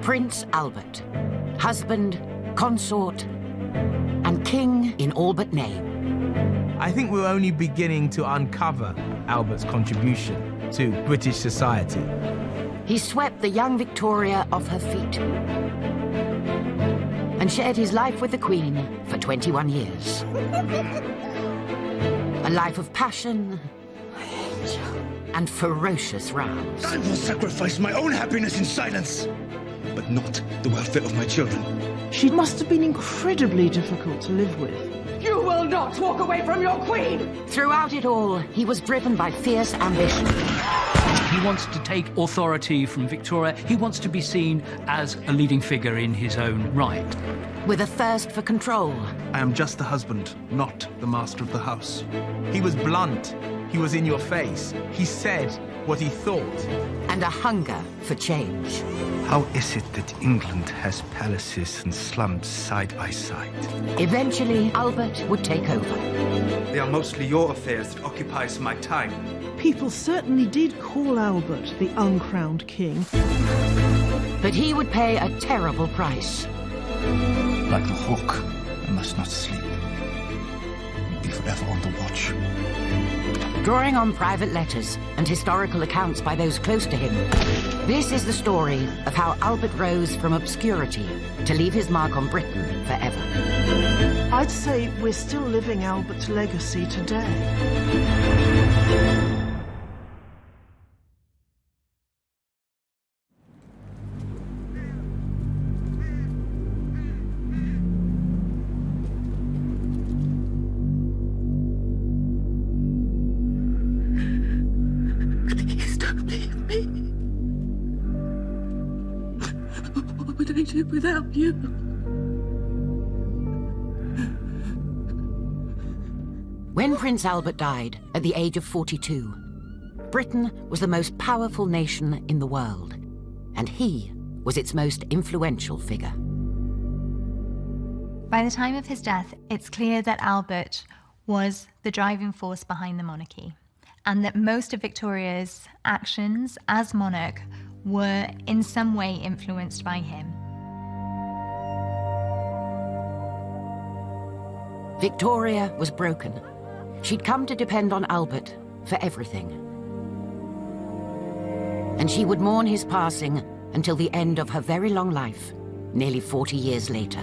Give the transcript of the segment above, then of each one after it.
Prince Albert, husband, consort, and king in all but name. I think we're only beginning to uncover Albert's contribution to British society. He swept the young Victoria off her feet and shared his life with the Queen for 21 years. A life of passion and ferocious rows. I will sacrifice my own happiness in silence, but not the welfare of my children. She must have been incredibly difficult to live with. You will not walk away from your queen! Throughout it all, he was driven by fierce ambition. He wants to take authority from Victoria. He wants to be seen as a leading figure in his own right. With a thirst for control. I am just the husband, not the master of the house. He was blunt. He was in your face. He said what he thought. And a hunger for change. How is it that England has palaces and slums side by side? Eventually, Albert would take over. They are mostly your affairs that occupies my time. People certainly did call Albert the uncrowned king. But he would pay a terrible price. Like the hawk, I must not sleep. Be forever on the watch. Drawing on private letters and historical accounts by those close to him, this is the story of how Albert rose from obscurity to leave his mark on Britain forever. I'd say we're still living Albert's legacy today. Without you. When Prince Albert died at the age of 42, Britain was the most powerful nation in the world, and he was its most influential figure. By the time of his death, it's clear that Albert was the driving force behind the monarchy, and that most of Victoria's actions as monarch were in some way influenced by him. Victoria was broken. She'd come to depend on Albert for everything. And she would mourn his passing until the end of her very long life, nearly 40 years later.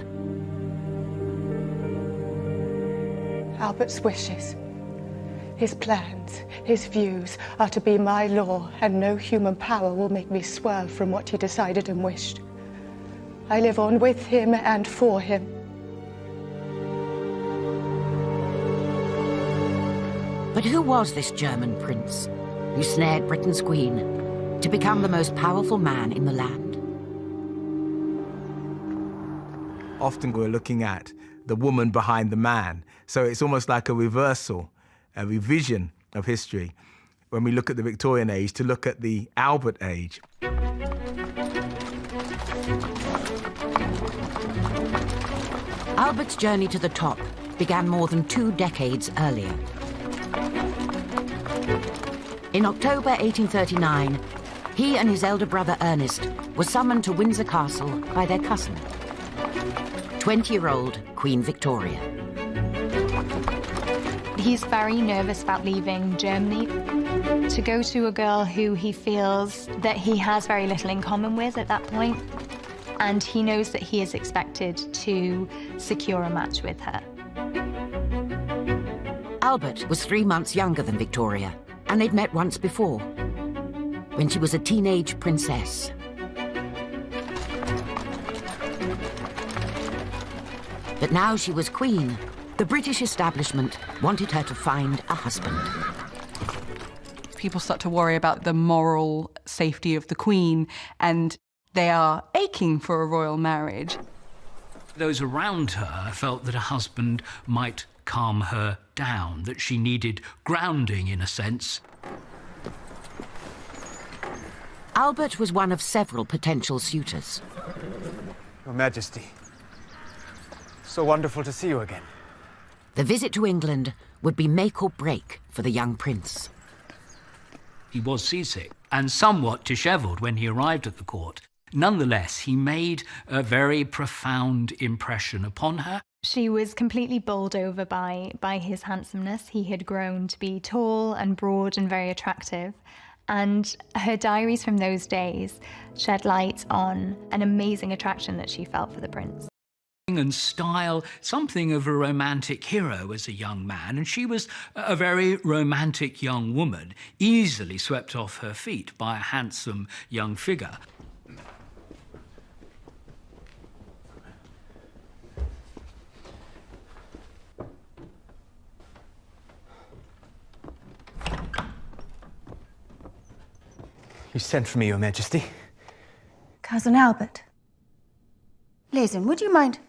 Albert's wishes, his plans, his views are to be my law, and no human power will make me swerve from what he decided and wished. I live on with him and for him. But who was this German prince who snared Britain's queen to become the most powerful man in the land? Often we're looking at the woman behind the man, so it's almost like a reversal, a revision of history when we look at the Victorian age to look at the Albert age. Albert's journey to the top began more than 2 decades earlier. In October 1839, he and his elder brother Ernest were summoned to Windsor Castle by their cousin, 20-year-old Queen Victoria. He's very nervous about leaving Germany to go to a girl who he feels that he has very little in common with at that point, and he knows that he is expected to secure a match with her. Albert was 3 months younger than Victoria, and they'd met once before, when she was a teenage princess. But now she was queen. The British establishment wanted her to find a husband. People start to worry about the moral safety of the Queen, and they are aching for a royal marriage. Those around her felt that a husband might calm her down, that she needed grounding in a sense. Albert was one of several potential suitors. Your Majesty, so wonderful to see you again. The visit to England would be make or break for the young prince. He was seasick and somewhat dishevelled when he arrived at the court. Nonetheless, he made a very profound impression upon her. She was completely bowled over by his handsomeness. He had grown to be tall and broad and very attractive. And her diaries from those days shed light on an amazing attraction that she felt for the prince. And style, something of a romantic hero as a young man, and she was a very romantic young woman, easily swept off her feet by a handsome young figure. You sent for me, Your Majesty. Cousin Albert. Listen, would you mind?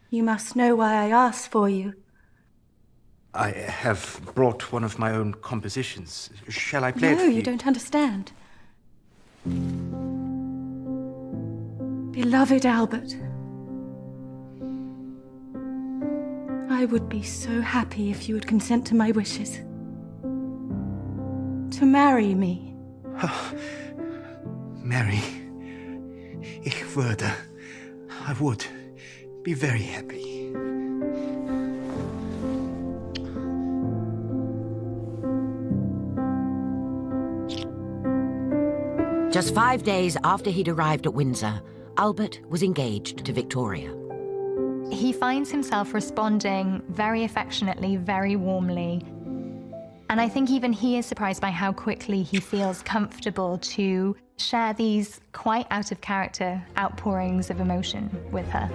You must know why I asked for you. I have brought one of my own compositions. Shall I play it for you? No, you don't understand. Beloved Albert, I would be so happy if you would consent to my wishes. To marry me. Mary, ich würde. I would be very happy. Just 5 days after he'd arrived at Windsor, Albert was engaged to Victoria. He finds himself responding very affectionately, very warmly. And I think even he is surprised by how quickly he feels comfortable to share these quite out-of-character outpourings of emotion with her.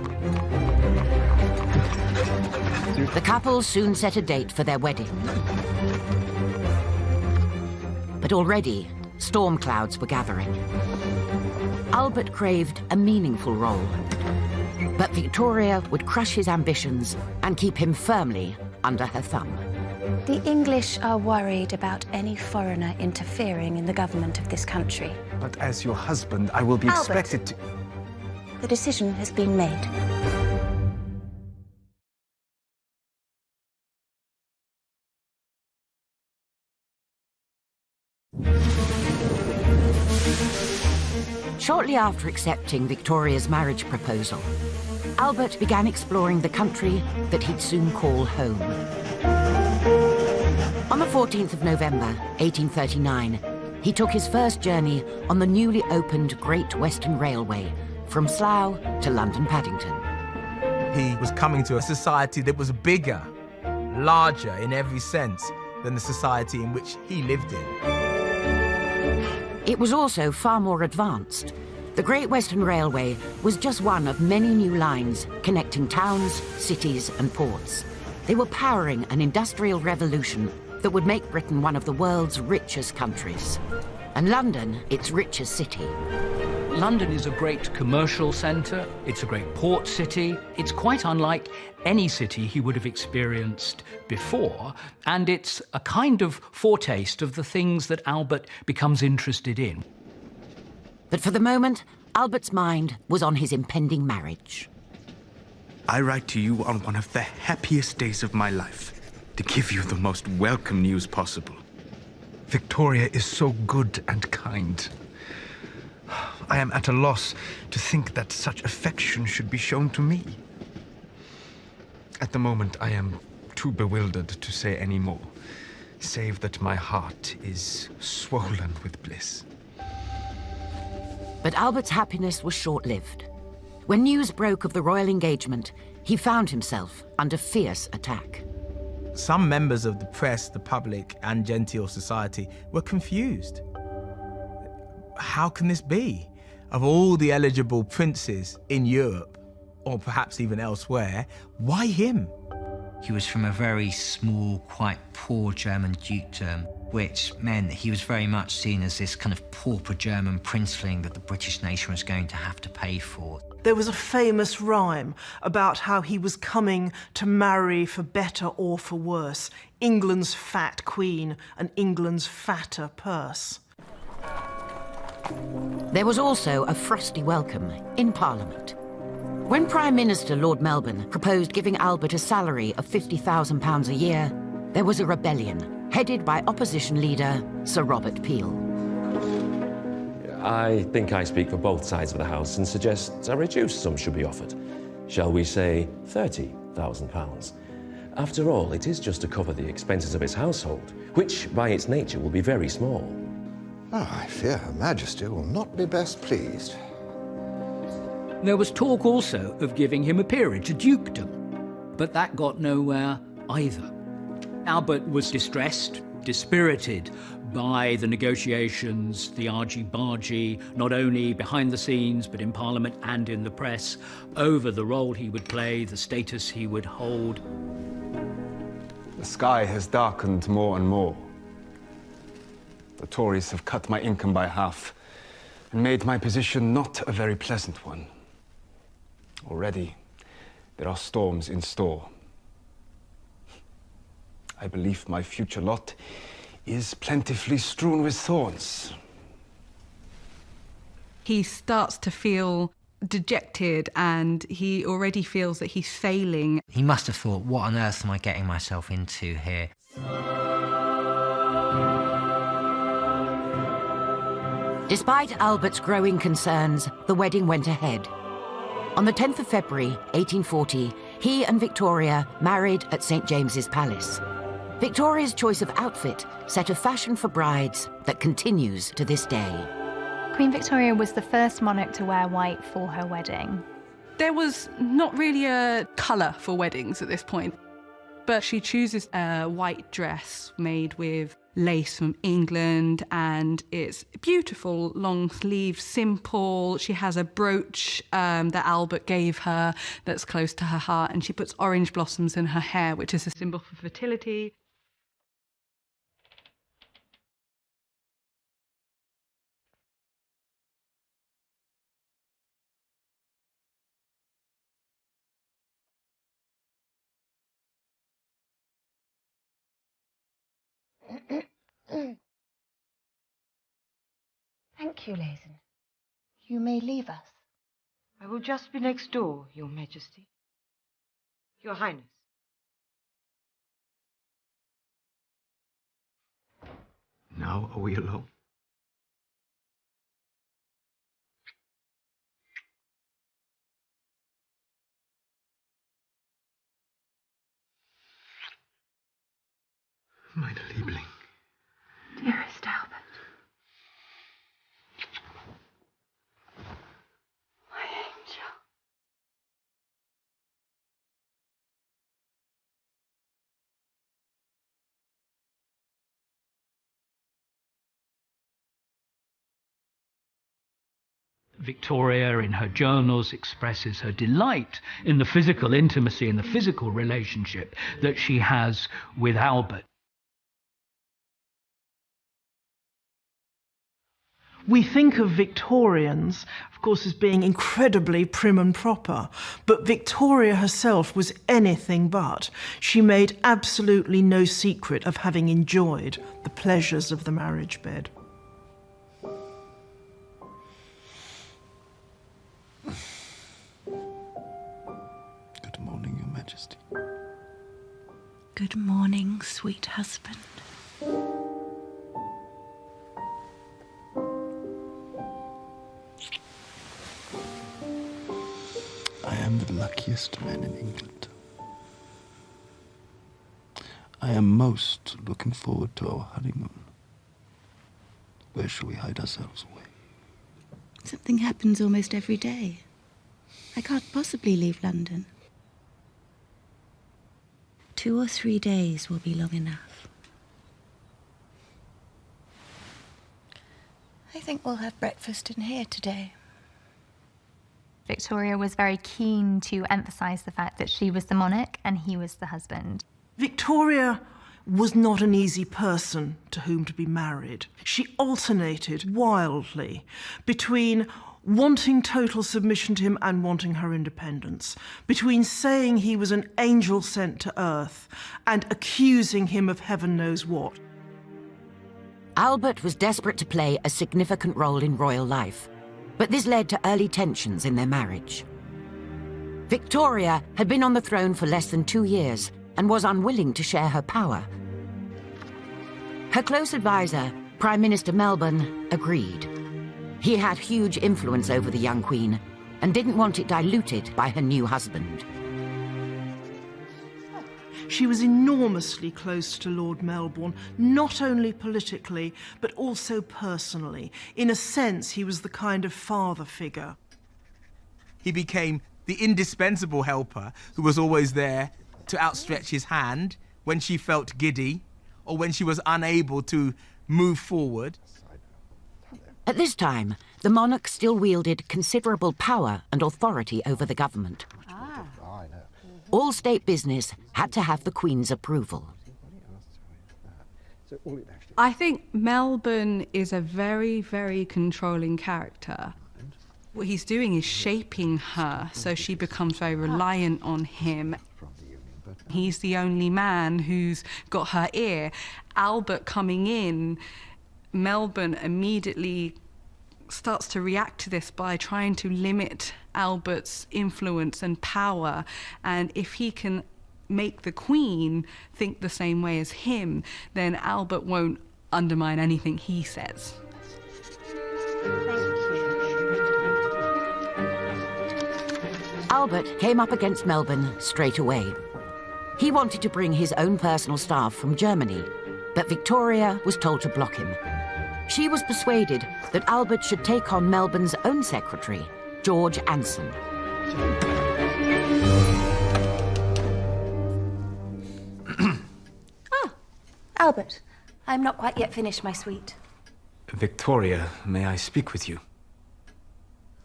The couple soon set a date for their wedding. But already, storm clouds were gathering. Albert craved a meaningful role. But Victoria would crush his ambitions and keep him firmly under her thumb. The English are worried about any foreigner interfering in the government of this country. But as your husband, I will be Albert, expected to... the decision has been made. Shortly after accepting Victoria's marriage proposal, Albert began exploring the country that he'd soon call home. On the 14th of November, 1839, he took his first journey on the newly opened Great Western Railway from Slough to London Paddington. He was coming to a society that was bigger, larger in every sense than the society in which he lived in. It was also far more advanced. The Great Western Railway was just one of many new lines connecting towns, cities and ports. They were powering an industrial revolution that would make Britain one of the world's richest countries, and London its richest city. London is a great commercial centre, it's a great port city, it's quite unlike any city he would have experienced before, and it's a kind of foretaste of the things that Albert becomes interested in. But for the moment, Albert's mind was on his impending marriage. I write to you on one of the happiest days of my life, to give you the most welcome news possible. Victoria is so good and kind. I am at a loss to think that such affection should be shown to me. At the moment, I am too bewildered to say any more, save that my heart is swollen with bliss. But Albert's happiness was short-lived. When news broke of the royal engagement, he found himself under fierce attack. Some members of the press, the public, and genteel society were confused. How can this be? Of all the eligible princes in Europe, or perhaps even elsewhere, why him? He was from a very small, quite poor German dukedom, which meant that he was very much seen as this kind of pauper German princeling that the British nation was going to have to pay for. There was a famous rhyme about how he was coming to marry for better or for worse, England's fat queen and England's fatter purse. There was also a frosty welcome in Parliament. When Prime Minister Lord Melbourne proposed giving Albert a salary of £50,000 a year, there was a rebellion, headed by opposition leader Sir Robert Peel. I think I speak for both sides of the House and suggest a reduced sum should be offered. Shall we say £30,000? After all, it is just to cover the expenses of his household, which by its nature will be very small. Oh, I fear Her Majesty will not be best pleased. There was talk also of giving him a peerage, a dukedom, but that got nowhere either. Albert was distressed, dispirited by the negotiations, the argy-bargy, not only behind the scenes, but in Parliament and in the press, over the role he would play, the status he would hold. The sky has darkened more and more. The Tories have cut my income by half and made my position not a very pleasant one. Already, there are storms in store. I believe my future lot is plentifully strewn with thorns. He starts to feel dejected and he already feels that he's failing. He must have thought, what on earth am I getting myself into here? Despite Albert's growing concerns, the wedding went ahead. On the 10th of February, 1840, he and Victoria married at St. James's Palace. Victoria's choice of outfit set a fashion for brides that continues to this day. Queen Victoria was the first monarch to wear white for her wedding. There was not really a colour for weddings at this point, but she chooses a white dress made with lace from England, and it's beautiful, long sleeves, simple. She has a brooch that Albert gave her that's close to her heart, and she puts orange blossoms in her hair, which is a symbol for fertility. Thank you, Lazen. You may leave us. I will just be next door, Your Majesty. Your Highness. Now are we alone? Meine Liebling. Dearest Albert. My angel. Victoria, in her journals, expresses her delight in the physical intimacy and the physical relationship that she has with Albert. We think of Victorians, of course, as being incredibly prim and proper, but Victoria herself was anything but. She made absolutely no secret of having enjoyed the pleasures of the marriage bed. Good morning, Your Majesty. Good morning, sweet husband. I am the luckiest man in England. I am most looking forward to our honeymoon. Where shall we hide ourselves away? Something happens almost every day. I can't possibly leave London. 2 or 3 days will be long enough. I think we'll have breakfast in here today. Victoria was very keen to emphasise the fact that she was the monarch and he was the husband. Victoria was not an easy person to whom to be married. She alternated wildly between wanting total submission to him and wanting her independence, between saying he was an angel sent to earth and accusing him of heaven knows what. Albert was desperate to play a significant role in royal life, but this led to early tensions in their marriage. Victoria had been on the throne for less than 2 years and was unwilling to share her power. Her close advisor, Prime Minister Melbourne, agreed. He had huge influence over the young queen and didn't want it diluted by her new husband. She was enormously close to Lord Melbourne, not only politically, but also personally. In a sense, he was the kind of father figure. He became the indispensable helper who was always there to outstretch his hand when she felt giddy or when she was unable to move forward. At this time, the monarch still wielded considerable power and authority over the government. All state business had to have the Queen's approval. I think Melbourne is a very, very controlling character. What he's doing is shaping her so she becomes very reliant on him. He's the only man who's got her ear. Albert coming in, Melbourne immediately starts to react to this by trying to limit Albert's influence and power. And if he can make the Queen think the same way as him, then Albert won't undermine anything he says. Albert came up against Melbourne straight away. He wanted to bring his own personal staff from Germany, but Victoria was told to block him. She was persuaded that Albert should take on Melbourne's own secretary, George Anson. Albert, I'm not quite yet finished my suite. Victoria, may I speak with you?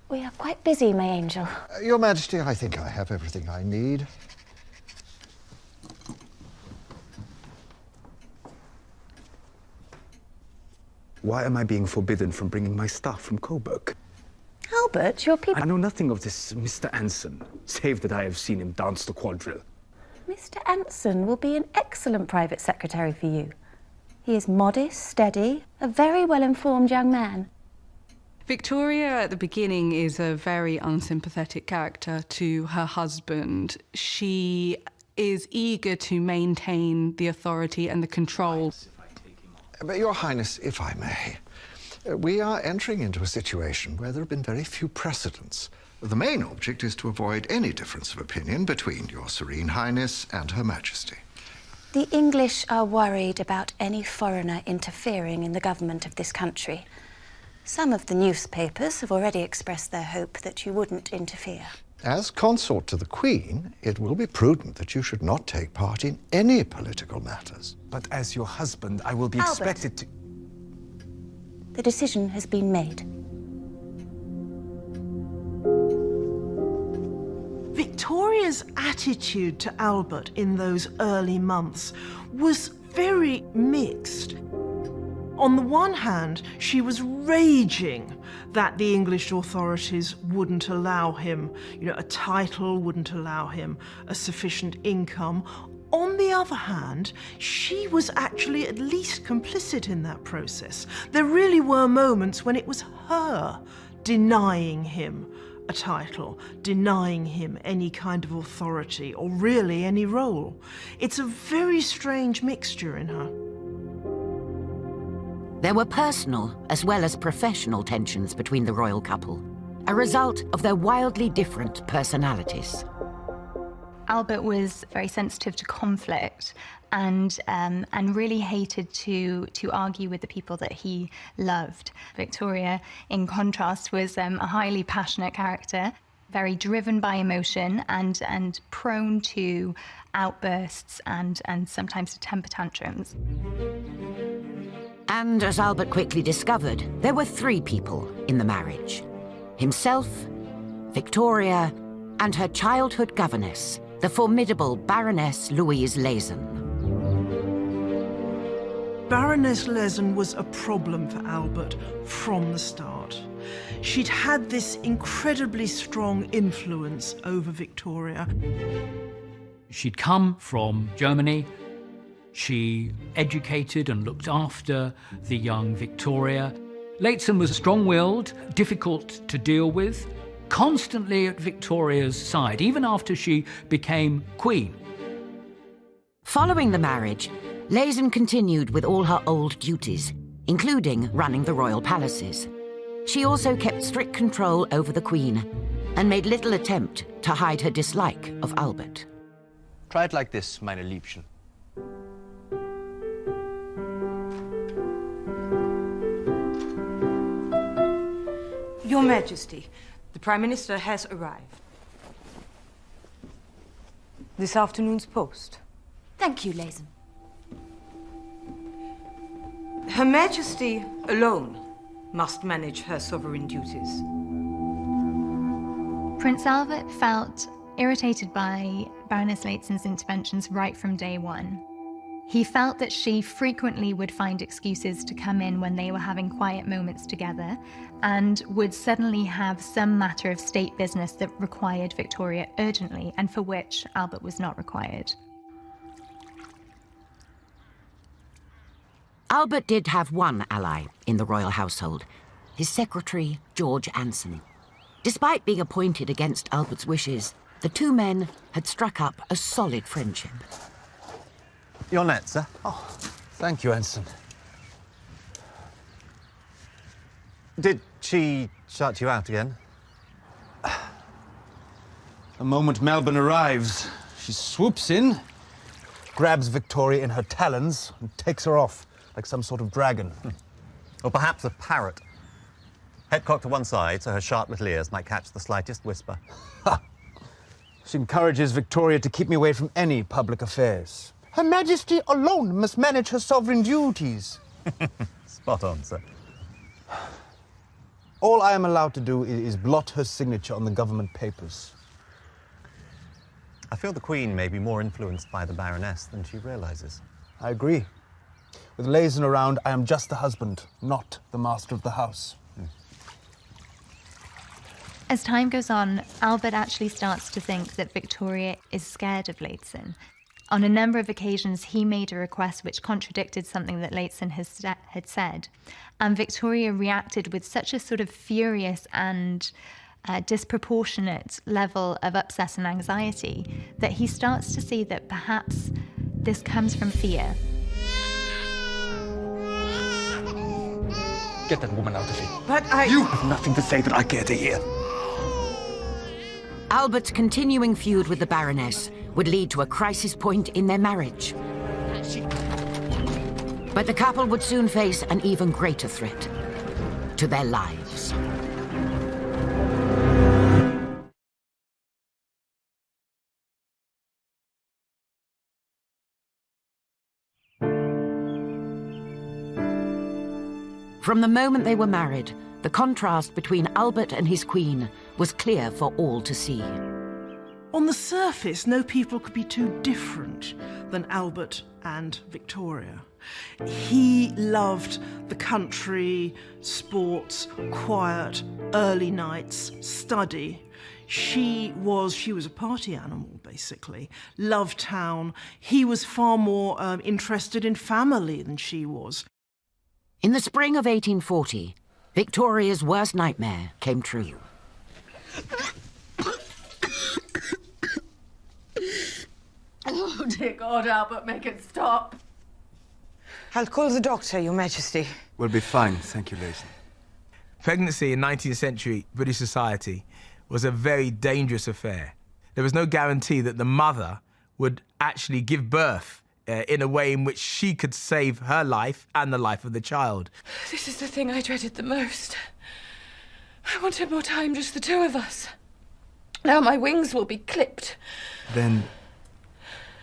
We are quite busy, my angel. Your Majesty, I think I have everything I need. Why am I being forbidden from bringing my staff from Coburg? Albert, your people... I know nothing of this Mr. Anson, save that I have seen him dance the quadrille. Mr. Anson will be an excellent private secretary for you. He is modest, steady, a very well-informed young man. Victoria at the beginning is a very unsympathetic character to her husband. She is eager to maintain the authority and the control. But Your Highness, if I may, we are entering into a situation where there have been very few precedents. The main object is to avoid any difference of opinion between Your Serene Highness and Her Majesty. The English are worried about any foreigner interfering in the government of this country. Some of the newspapers have already expressed their hope that you wouldn't interfere. As consort to the Queen, it will be prudent that you should not take part in any political matters. But as your husband, I will be Albert, expected to... The decision has been made. Victoria's attitude to Albert in those early months was very mixed. On the one hand, she was raging that the English authorities wouldn't allow him, a title, wouldn't allow him a sufficient income. On the other hand, she was actually at least complicit in that process. There really were moments when it was her denying him a title, denying him any kind of authority or really any role. It's a very strange mixture in her. There were personal as well as professional tensions between the royal couple, a result of their wildly different personalities. Albert was very sensitive to conflict and really hated to argue with the people that he loved. Victoria, in contrast, was a highly passionate character, very driven by emotion and prone to outbursts and sometimes to temper tantrums. And as Albert quickly discovered, there were 3 people in the marriage: himself, Victoria, and her childhood governess, the formidable Baroness Louise Leeson. Baroness Leeson was a problem for Albert from the start. She'd had this incredibly strong influence over Victoria. She'd come from Germany. She educated and looked after the young Victoria. Leeson was strong-willed, difficult to deal with. constantly at Victoria's side, even after she became queen. Following the marriage, Leysen continued with all her old duties, including running the royal palaces. She also kept strict control over the Queen and made little attempt to hide her dislike of Albert. Try it like this, meine Liebchen. Your Majesty, the Prime Minister has arrived. This afternoon's post. Thank you, Leysen. Her Majesty alone must manage her sovereign duties. Prince Albert felt irritated by Baroness Leysen's interventions right from day one. He felt that she frequently would find excuses to come in when they were having quiet moments together and would suddenly have some matter of state business that required Victoria urgently and for which Albert was not required. Albert did have one ally in the royal household, his secretary, George Anson. Despite being appointed against Albert's wishes, the two men had struck up a solid friendship. Your net, sir. Oh, thank you, Anson. Did she shut you out again? The moment Melbourne arrives, she swoops in, grabs Victoria in her talons, and takes her off like some sort of dragon. Or perhaps a parrot. Head cocked to one side so her sharp little ears might catch the slightest whisper. She encourages Victoria to keep me away from any public affairs. Her Majesty alone must manage her sovereign duties. Spot on, sir. All I am allowed to do is blot her signature on the government papers. I feel the Queen may be more influenced by the Baroness than she realizes. I agree. With Leysen around, I am just the husband, not the master of the house. As time goes on, Albert actually starts to think that Victoria is scared of Leysen. On a number of occasions, he made a request which contradicted something that Leysen had said. And Victoria reacted with such a sort of furious and disproportionate level of upset and anxiety that he starts to see that perhaps this comes from fear. Get that woman out of here. But You have nothing to say that I care to hear. Albert's continuing feud with the Baroness would lead to a crisis point in their marriage. But the couple would soon face an even greater threat to their lives. From the moment they were married, the contrast between Albert and his queen was clear for all to see. On the surface, no people could be too different than Albert and Victoria. He loved the country, sports, quiet, early nights, study. She was a party animal, basically. Loved town. He was far more interested in family than she was. In the spring of 1840, Victoria's worst nightmare came true. oh, dear God, Albert, make it stop. I'll call the doctor, Your Majesty. We'll be fine, thank you, Leysen. Pregnancy in 19th century British society was a very dangerous affair. There was no guarantee that the mother would actually give birth in a way in which she could save her life and the life of the child. This is the thing I dreaded the most. I wanted more time, just the two of us. Now my wings will be clipped. Then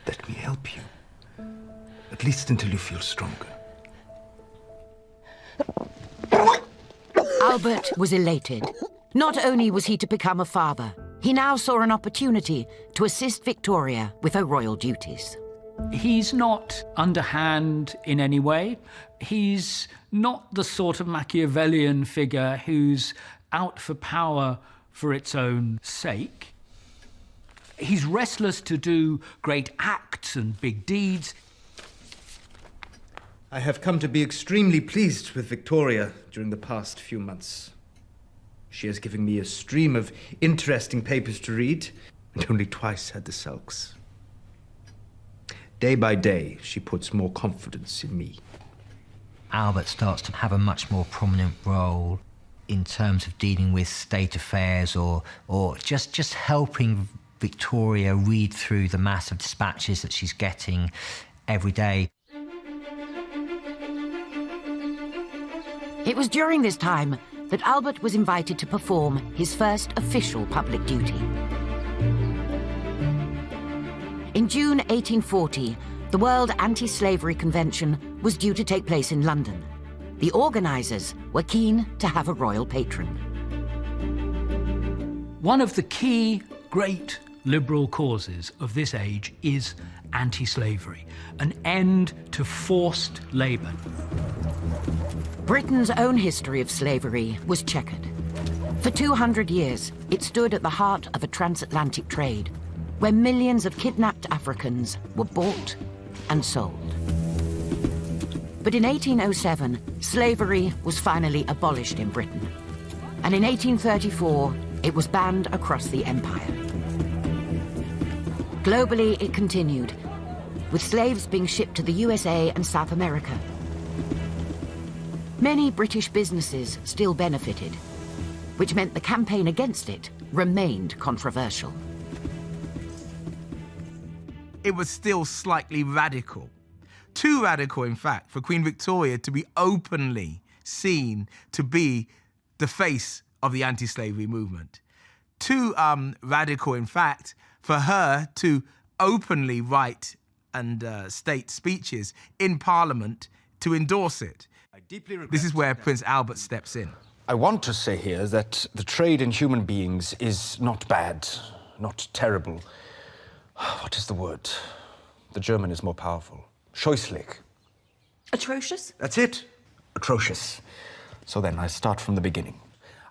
let me help you. At least until you feel stronger. Albert was elated. Not only was he to become a father, he now saw an opportunity to assist Victoria with her royal duties. He's not underhand in any way. He's not the sort of Machiavellian figure who's out for power for its own sake. He's restless to do great acts and big deeds. I have come to be extremely pleased with Victoria during the past few months. She has given me a stream of interesting papers to read, and only twice had the sulks. Day by day, she puts more confidence in me. Albert starts to have a much more prominent role in terms of dealing with state affairs or just helping Victoria read through the mass of dispatches that she's getting every day. It was during this time that Albert was invited to perform his first official public duty. In June 1840, the World Anti-Slavery Convention was due to take place in London. The organisers were keen to have a royal patron. One of the key great liberal causes of this age is anti-slavery, an end to forced labour. Britain's own history of slavery was checkered. For 200 years, it stood at the heart of a transatlantic trade, where millions of kidnapped Africans were bought and sold. But in 1807, slavery was finally abolished in Britain. And in 1834, it was banned across the empire. Globally, it continued, with slaves being shipped to the USA and South America. Many British businesses still benefited, which meant the campaign against it remained controversial. It was still slightly radical. Too radical, in fact, for Queen Victoria to be openly seen to be the face of the anti-slavery movement. Too radical, in fact, for her to openly write and state speeches in Parliament to endorse it. This is where Prince Albert steps in. I want to say here that the trade in human beings is not bad, not terrible. What is the word? The German is more powerful. Scheußlich. Atrocious? That's it. Atrocious. So then, I start from the beginning.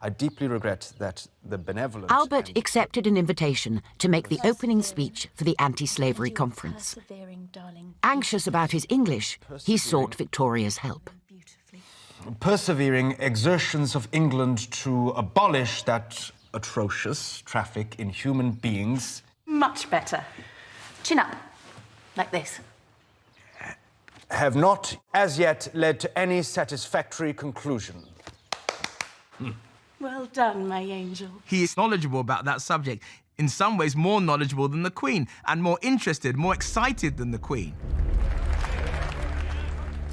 I deeply regret that the benevolent... Albert accepted an invitation to make the opening speech for the anti-slavery conference. Anxious about his English, he sought Victoria's help. Persevering exertions of England to abolish that atrocious traffic in human beings... Much better. Chin up, like this. ...have not as yet led to any satisfactory conclusion. Well done, my angel. He is knowledgeable about that subject, in some ways more knowledgeable than the Queen, and more interested, more excited than the Queen.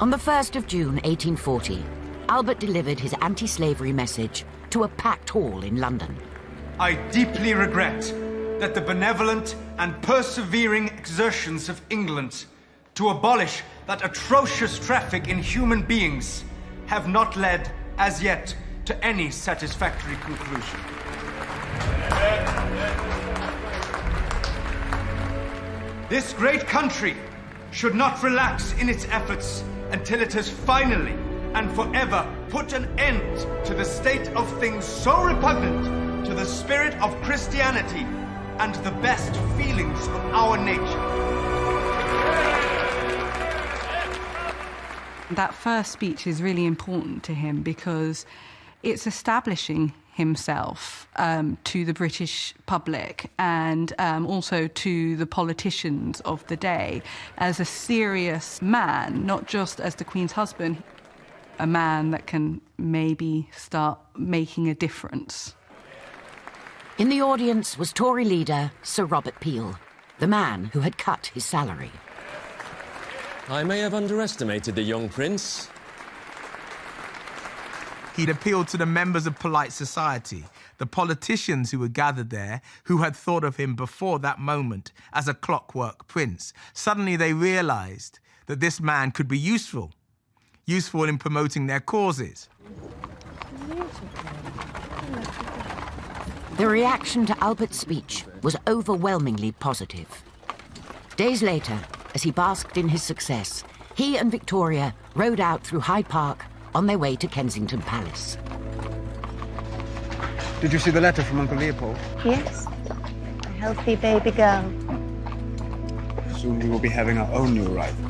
On the 1st of June 1840, Albert delivered his anti-slavery message to a packed hall in London. I deeply regret that the benevolent and persevering exertions of England to abolish that atrocious traffic in human beings have not led, as yet, to any satisfactory conclusion. This great country should not relax in its efforts until it has finally and forever put an end to the state of things so repugnant to the spirit of Christianity and the best feelings of our nature. That first speech is really important to him because it's establishing himself to the British public and also to the politicians of the day as a serious man, not just as the Queen's husband, a man that can maybe start making a difference. In the audience was Tory leader Sir Robert Peel, the man who had cut his salary. I may have underestimated the young prince. He'd appealed to the members of polite society, the politicians who were gathered there, who had thought of him before that moment as a clockwork prince. Suddenly they realised that this man could be useful in promoting their causes. The reaction to Albert's speech was overwhelmingly positive. Days later, as he basked in his success, he and Victoria rode out through Hyde Park on their way to Kensington Palace. Did you see the letter from Uncle Leopold? Yes, a healthy baby girl. Soon we will be having our own new arrival.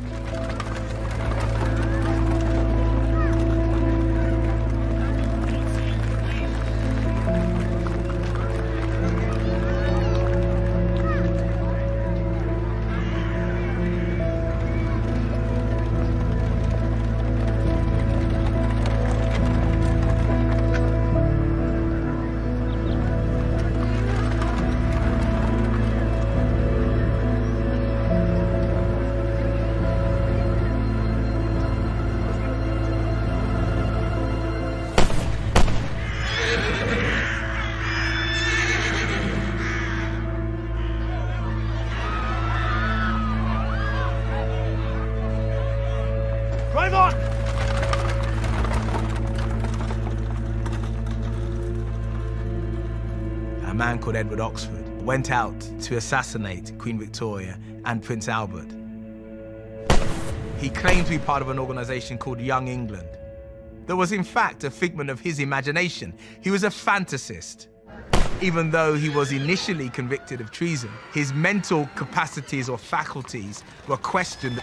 Drive on! A man called Edward Oxford went out to assassinate Queen Victoria and Prince Albert. He claimed to be part of an organization called Young England. That was in fact a figment of his imagination. He was a fantasist. Even though he was initially convicted of treason, his mental capacities or faculties were questioned.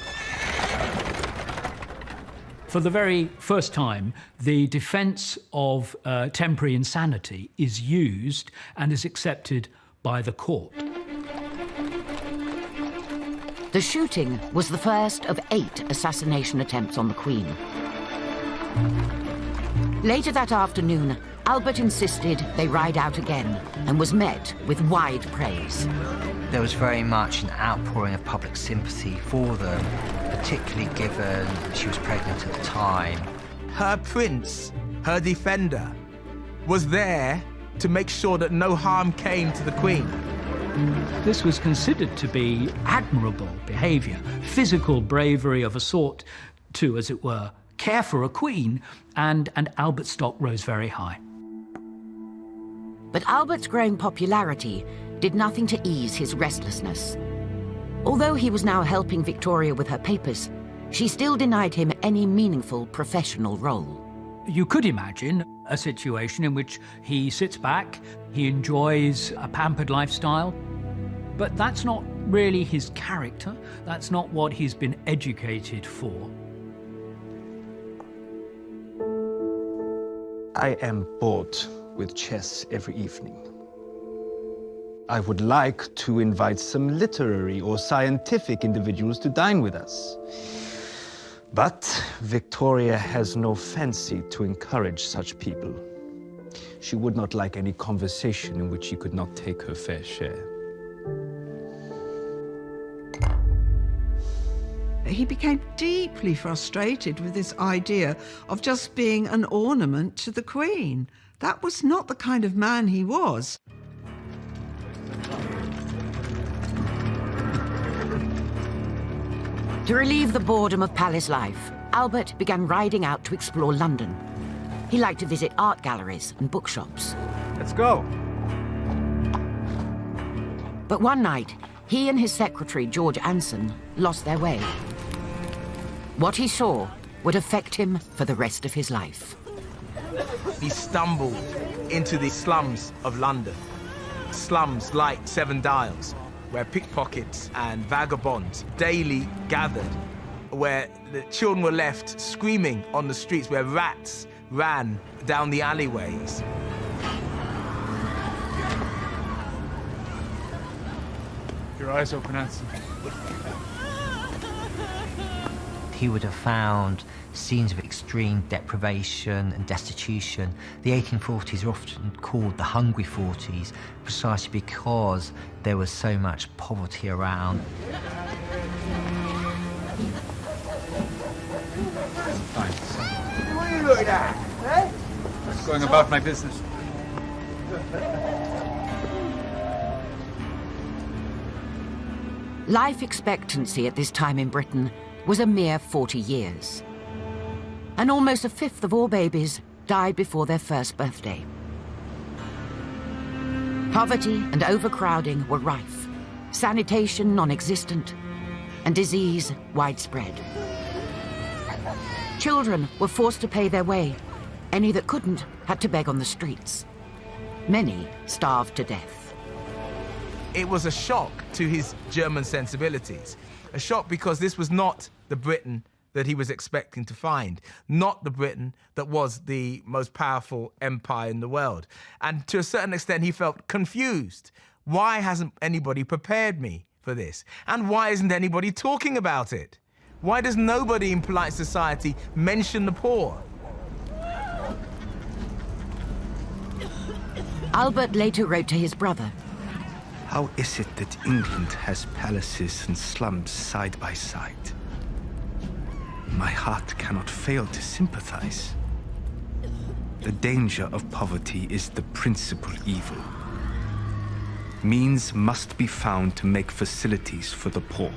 For the very first time, the defense of temporary insanity is used and is accepted by the court. The shooting was the first of 8 assassination attempts on the Queen. Later that afternoon, Albert insisted they ride out again and was met with wide praise. There was very much an outpouring of public sympathy for them, particularly given she was pregnant at the time. Her prince, her defender, was there to make sure that no harm came to the Queen. This was considered to be admirable behaviour, physical bravery of a sort to, as it were, care for a queen, and Albert's stock rose very high. But Albert's growing popularity did nothing to ease his restlessness. Although he was now helping Victoria with her papers, she still denied him any meaningful professional role. You could imagine a situation in which he sits back, he enjoys a pampered lifestyle, but that's not really his character, that's not what he's been educated for. I am bored with chess every evening. I would like to invite some literary or scientific individuals to dine with us. But Victoria has no fancy to encourage such people. She would not like any conversation in which she could not take her fair share. He became deeply frustrated with this idea of just being an ornament to the Queen. That was not the kind of man he was. To relieve the boredom of palace life, Albert began riding out to explore London. He liked to visit art galleries and bookshops. Let's go. But one night, he and his secretary, George Anson, lost their way. What he saw would affect him for the rest of his life. He stumbled into the slums of London. Slums like Seven Dials, where pickpockets and vagabonds daily gathered, where the children were left screaming on the streets, where rats ran down the alleyways. Your eyes open, Anson. He would have found scenes of extreme deprivation and destitution. The 1840s are often called the Hungry 40s, precisely because there was so much poverty around. Fine. What are you looking at? Eh? I'm going about my business. Life expectancy at this time in Britain was a mere 40 years. And almost a fifth of all babies died before their first birthday. Poverty and overcrowding were rife, sanitation non-existent, and disease widespread. Children were forced to pay their way. Any that couldn't had to beg on the streets. Many starved to death. It was a shock to his German sensibilities. A shock because this was not the Britain that he was expecting to find, not the Britain that was the most powerful empire in the world. And to a certain extent, he felt confused. Why hasn't anybody prepared me for this? And why isn't anybody talking about it? Why does nobody in polite society mention the poor? Albert later wrote to his brother, How is it that England has palaces and slums side by side? My heart cannot fail to sympathize. The danger of poverty is the principal evil. Means must be found to make facilities for the poor.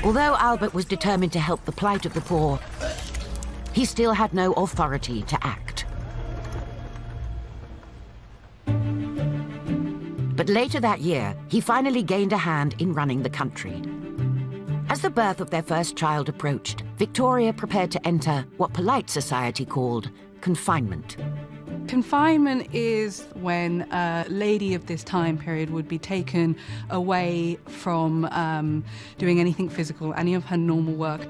Although Albert was determined to help the plight of the poor, he still had no authority to act. But later that year, he finally gained a hand in running the country. As the birth of their first child approached, Victoria prepared to enter what polite society called confinement. Confinement is when a lady of this time period would be taken away from doing anything physical, any of her normal work.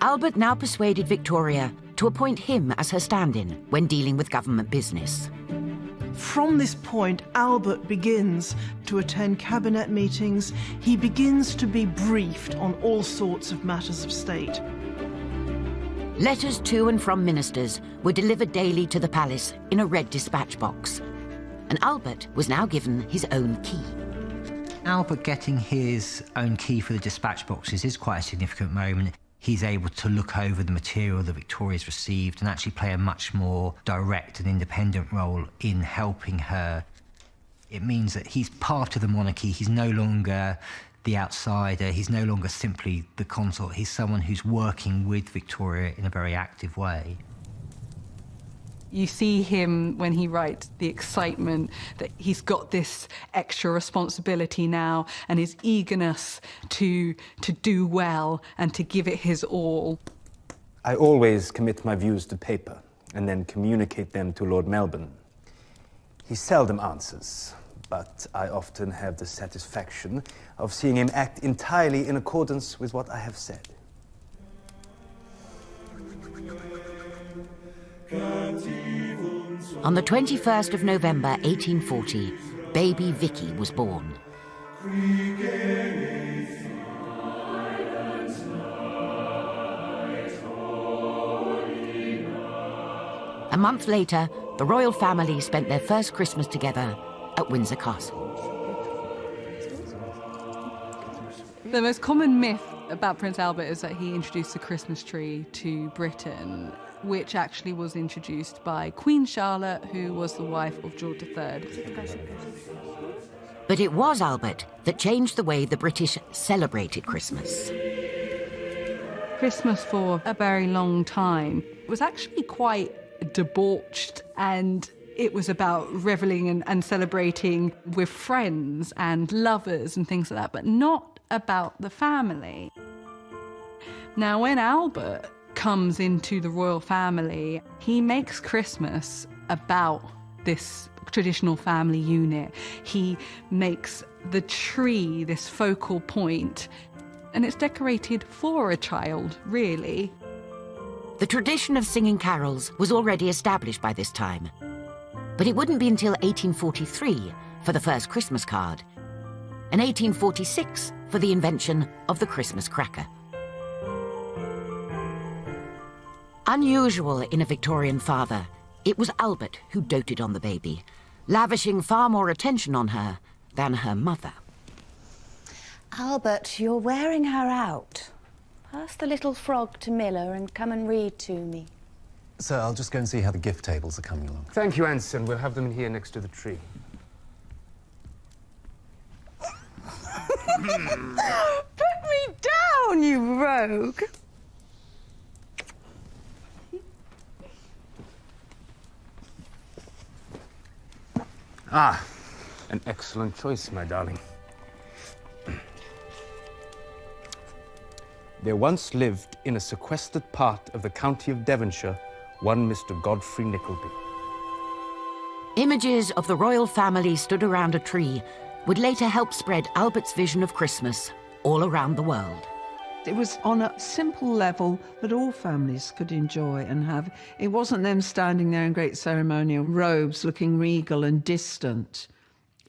Albert now persuaded Victoria to appoint him as her stand-in when dealing with government business. From this point, Albert begins to attend cabinet meetings. He begins to be briefed on all sorts of matters of state. Letters to and from ministers were delivered daily to the palace in a red dispatch box. And Albert was now given his own key. Albert getting his own key for the dispatch boxes is quite a significant moment. He's able to look over the material that Victoria's received and actually play a much more direct and independent role in helping her. It means that he's part of the monarchy. He's no longer the outsider. He's no longer simply the consort. He's someone who's working with Victoria in a very active way. You see him when he writes the excitement that he's got this extra responsibility now and his eagerness to do well and to give it his all. I always commit my views to paper and then communicate them to Lord Melbourne. He seldom answers, but I often have the satisfaction of seeing him act entirely in accordance with what I have said. On the 21st of November 1840, baby Vicky was born. A month later, the royal family spent their first Christmas together at Windsor Castle. The most common myth about Prince Albert is that he introduced the Christmas tree to Britain, which actually was introduced by Queen Charlotte, who was the wife of George III. But it was Albert that changed the way the British celebrated Christmas. Christmas for a very long time was actually quite debauched, and it was about reveling and celebrating with friends and lovers and things like that, but not about the family. Now, when Albert comes into the royal family, he makes Christmas about this traditional family unit. He makes the tree this focal point, and it's decorated for a child, really. The tradition of singing carols was already established by this time, but it wouldn't be until 1843 for the first Christmas card, and 1846 for the invention of the Christmas cracker. Unusual in a Victorian father, it was Albert who doted on the baby, lavishing far more attention on her than her mother. Albert, you're wearing her out. Pass the little frog to Miller and come and read to me. Sir, I'll just go and see how the gift tables are coming along. Thank you, Anson. We'll have them in here next to the tree. Put me down, you rogue! Ah, an excellent choice, my darling. There once lived in a sequestered part of the county of Devonshire one Mr. Godfrey Nickleby. Images of the royal family stood around a tree would later help spread Albert's vision of Christmas all around the world. It was on a simple level that all families could enjoy and have. It wasn't them standing there in great ceremonial robes looking regal and distant.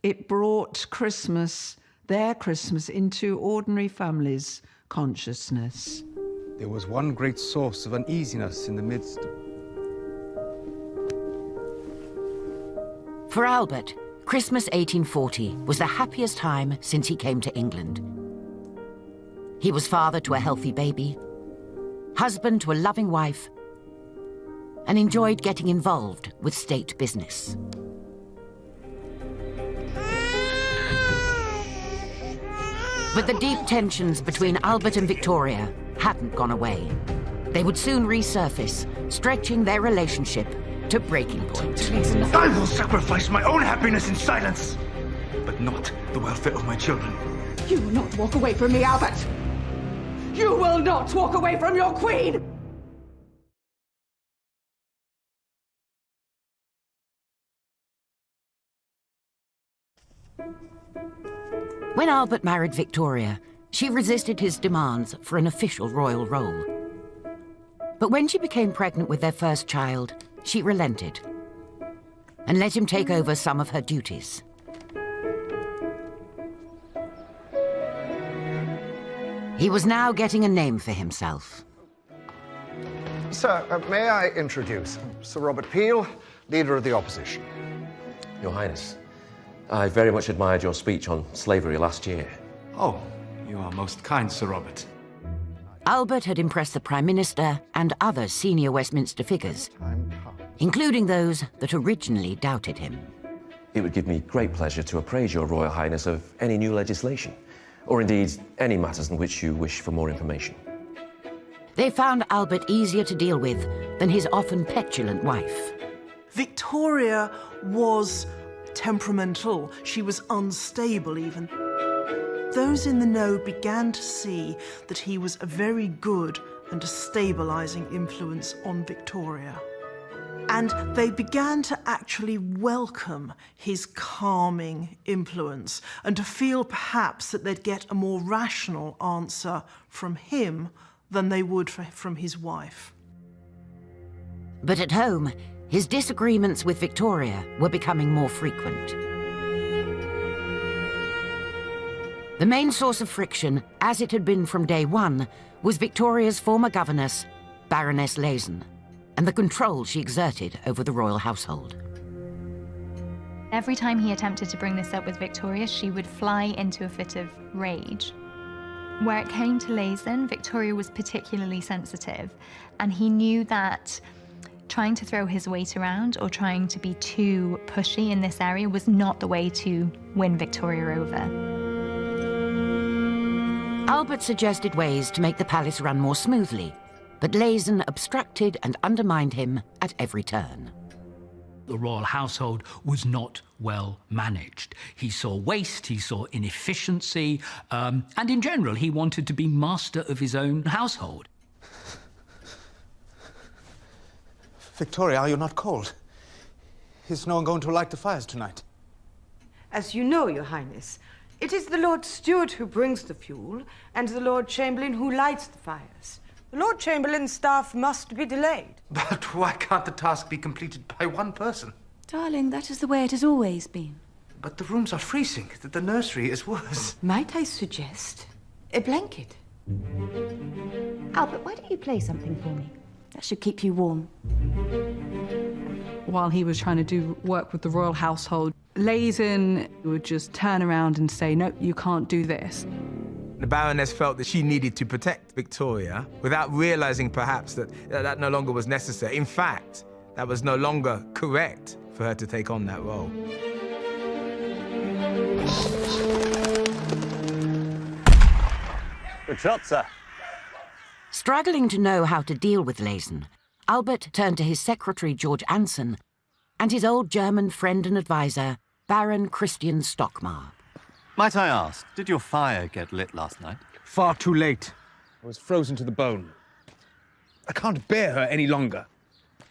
It brought Christmas, their Christmas, into ordinary families' consciousness. There was one great source of uneasiness in the midst. For Albert, Christmas 1840 was the happiest time since he came to England. He was father to a healthy baby, husband to a loving wife, and enjoyed getting involved with state business. But the deep tensions between Albert and Victoria hadn't gone away. They would soon resurface, stretching their relationship to breaking point. I will sacrifice my own happiness in silence, but not the welfare of my children. You will not walk away from me, Albert! You will not walk away from your queen! When Albert married Victoria, she resisted his demands for an official royal role. But when she became pregnant with their first child, she relented and let him take over some of her duties. He was now getting a name for himself. Sir, may I introduce Sir Robert Peel, Leader of the Opposition? Your Highness, I very much admired your speech on slavery last year. Oh, you are most kind, Sir Robert. Albert had impressed the Prime Minister and other senior Westminster figures, including those that originally doubted him. It would give me great pleasure to appraise your Royal Highness of any new legislation, or indeed any matters in which you wish for more information. They found Albert easier to deal with than his often petulant wife. Victoria was temperamental. She was unstable even. Those in the know began to see that he was a very good and a stabilizing influence on Victoria. And they began to actually welcome his calming influence and to feel perhaps that they'd get a more rational answer from him than they would from his wife. But at home, his disagreements with Victoria were becoming more frequent. The main source of friction, as it had been from day one, was Victoria's former governess, Baroness Leysen, and the control she exerted over the royal household. Every time he attempted to bring this up with Victoria, she would fly into a fit of rage. Where it came to Leysen, Victoria was particularly sensitive, and he knew that trying to throw his weight around or trying to be too pushy in this area was not the way to win Victoria over. Albert suggested ways to make the palace run more smoothly, but Leysen obstructed and undermined him at every turn. The royal household was not well managed. He saw waste, he saw inefficiency, and in general, he wanted to be master of his own household. Victoria, are you not cold? Is no one going to light the fires tonight? As you know, Your Highness, it is the Lord Steward who brings the fuel and the Lord Chamberlain who lights the fires. The Lord Chamberlain's staff must be delayed. But why can't the task be completed by one person? Darling, that is the way it has always been. But the rooms are freezing. The nursery is worse. Might I suggest a blanket? Albert, why don't you play something for me? That should keep you warm. While he was trying to do work with the royal household, Leysen would just turn around and say, no, you can't do this. The Baroness felt that she needed to protect Victoria without realizing perhaps that no longer was necessary. In fact, that was no longer correct for her to take on that role. Good shot, sir. Struggling to know how to deal with Leysen, Albert turned to his secretary, George Anson, and his old German friend and advisor, Baron Christian Stockmar. Might I ask, did your fire get lit last night? Far too late. I was frozen to the bone. I can't bear her any longer.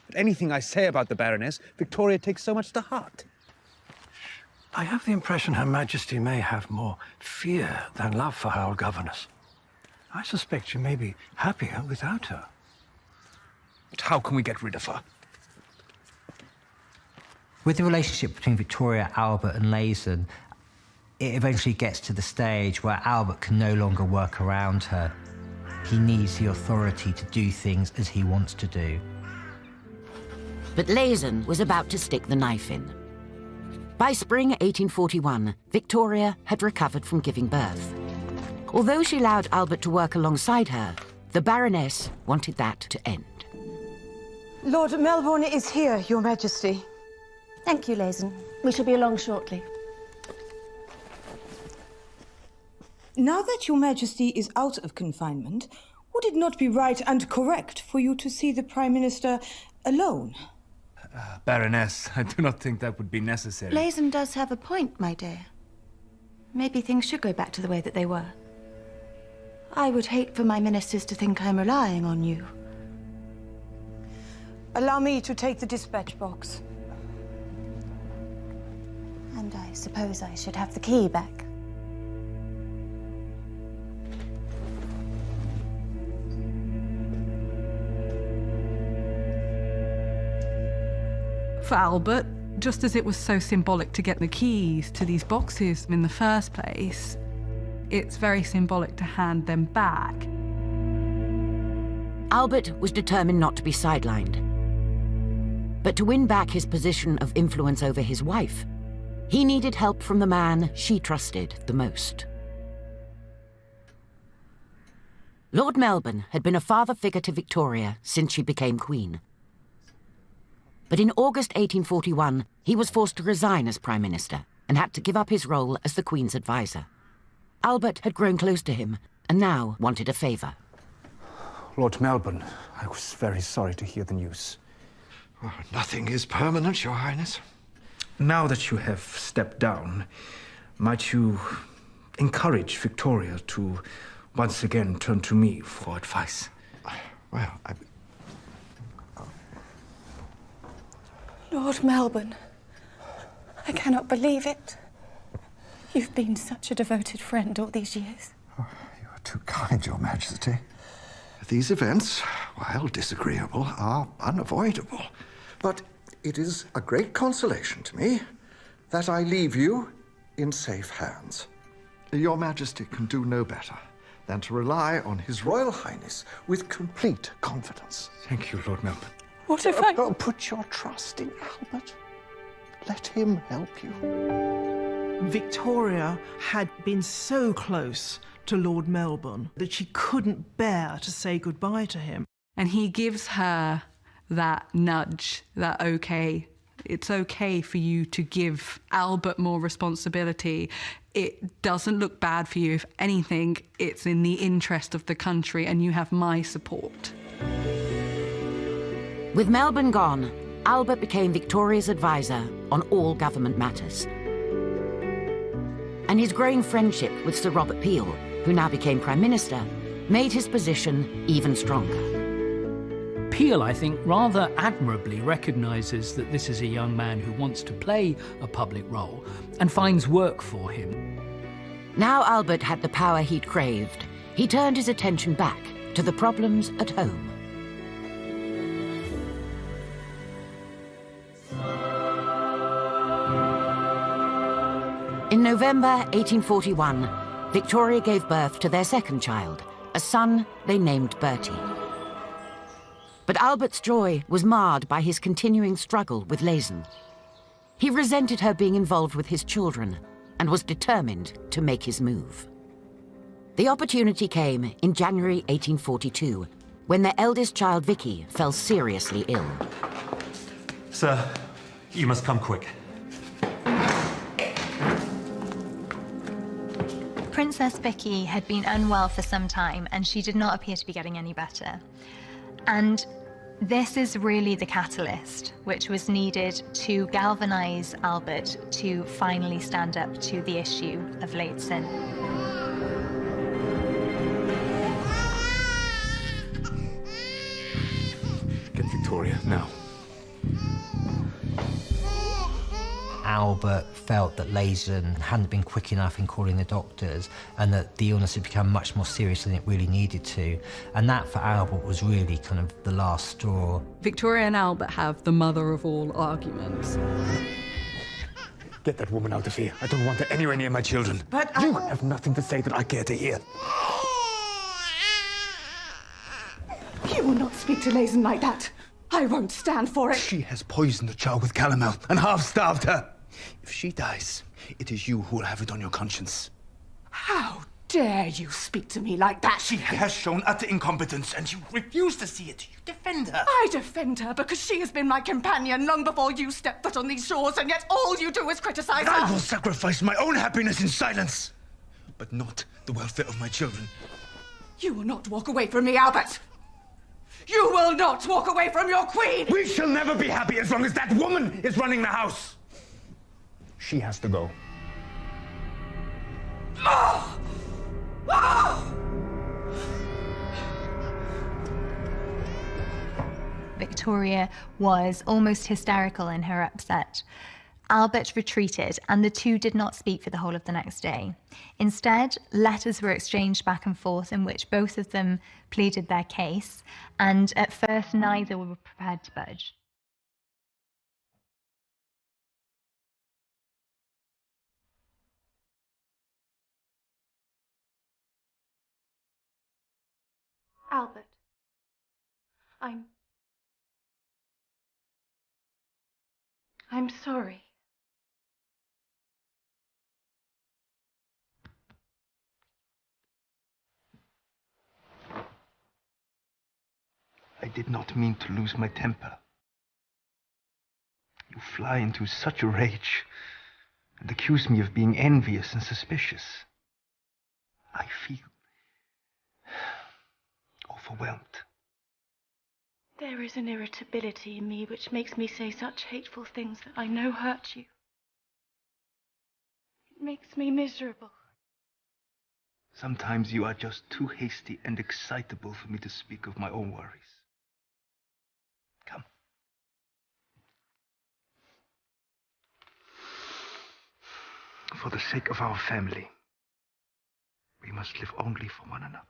But anything I say about the Baroness, Victoria takes so much to heart. I have the impression Her Majesty may have more fear than love for her old governess. I suspect she may be happier without her. But how can we get rid of her? With the relationship between Victoria, Albert and Leysen, it eventually gets to the stage where Albert can no longer work around her. He needs the authority to do things as he wants to do. But Leysen was about to stick the knife in. By spring 1841, Victoria had recovered from giving birth. Although she allowed Albert to work alongside her, the Baroness wanted that to end. Lord Melbourne is here, Your Majesty. Thank you, Leysen. We shall be along shortly. Now that your Majesty is out of confinement, would it not be right and correct for you to see the Prime Minister alone? Baroness, I do not think that would be necessary. Lazen does have a point, my dear. Maybe things should go back to the way that they were. I would hate for my ministers to think I'm relying on you. Allow me to take the dispatch box. And I suppose I should have the key back. For Albert, just as it was so symbolic to get the keys to these boxes in the first place, it's very symbolic to hand them back. Albert was determined not to be sidelined. But to win back his position of influence over his wife, he needed help from the man she trusted the most. Lord Melbourne had been a father figure to Victoria since she became Queen. But in August 1841, he was forced to resign as Prime Minister and had to give up his role as the Queen's advisor. Albert had grown close to him and now wanted a favour. Lord Melbourne, I was very sorry to hear the news. Oh, nothing is permanent, Your Highness. Now that you have stepped down, might you encourage Victoria to once again turn to me for advice? Well, Lord Melbourne, I cannot believe it. You've been such a devoted friend all these years. Oh, you are too kind, Your Majesty. These events, while disagreeable, are unavoidable. But it is a great consolation to me that I leave you in safe hands. Your Majesty can do no better than to rely on His Royal Highness with complete confidence. Thank you, Lord Melbourne. What if I... Put your trust in Albert. Let him help you. Victoria had been so close to Lord Melbourne that she couldn't bear to say goodbye to him. And he gives her that nudge, that okay, it's okay for you to give Albert more responsibility. It doesn't look bad for you. If anything, it's in the interest of the country and you have my support. With Melbourne gone, Albert became Victoria's advisor on all government matters. And his growing friendship with Sir Robert Peel, who now became Prime Minister, made his position even stronger. Peel, I think, rather admirably recognises that this is a young man who wants to play a public role and finds work for him. Now Albert had the power he'd craved. He turned his attention back to the problems at home. In November 1841, Victoria gave birth to their second child, a son they named Bertie. But Albert's joy was marred by his continuing struggle with Lazen. He resented her being involved with his children and was determined to make his move. The opportunity came in January 1842, when their eldest child, Vicky, fell seriously ill. Sir, you must come quick. Princess Vicky had been unwell for some time and she did not appear to be getting any better. And this is really the catalyst which was needed to galvanize Albert to finally stand up to the issue of late sin. Get Victoria now. Albert felt that Lazen hadn't been quick enough in calling the doctors and that the illness had become much more serious than it really needed to. And that, for Albert, was really kind of the last straw. Victoria and Albert have the mother of all arguments. Get that woman out of here. I don't want her anywhere near my children. But you have nothing to say that I care to hear. You will not speak to Lazen like that. I won't stand for it. She has poisoned the child with calomel and half-starved her. If she dies, it is you who will have it on your conscience. How dare you speak to me like that? She has shown utter incompetence and you refuse to see it. You defend her. I defend her because she has been my companion long before you stepped foot on these shores, and yet all you do is criticize her. I will sacrifice my own happiness in silence. but not the welfare of my children. You will not walk away from me, Albert! You will not walk away from your queen! We shall never be happy as long as that woman is running the house. She has to go. Oh! Oh! Victoria was almost hysterical in her upset. Albert retreated, and the two did not speak for the whole of the next day. Instead, letters were exchanged back and forth in which both of them pleaded their case, and at first neither were prepared to budge. Albert, I'm sorry. I did not mean to lose my temper. You fly into such a rage and accuse me of being envious and suspicious. I feel overwhelmed. There is an irritability in me which makes me say such hateful things that I know hurt you. It makes me miserable. Sometimes you are just too hasty and excitable for me to speak of my own worries. Come. For the sake of our family, we must live only for one another.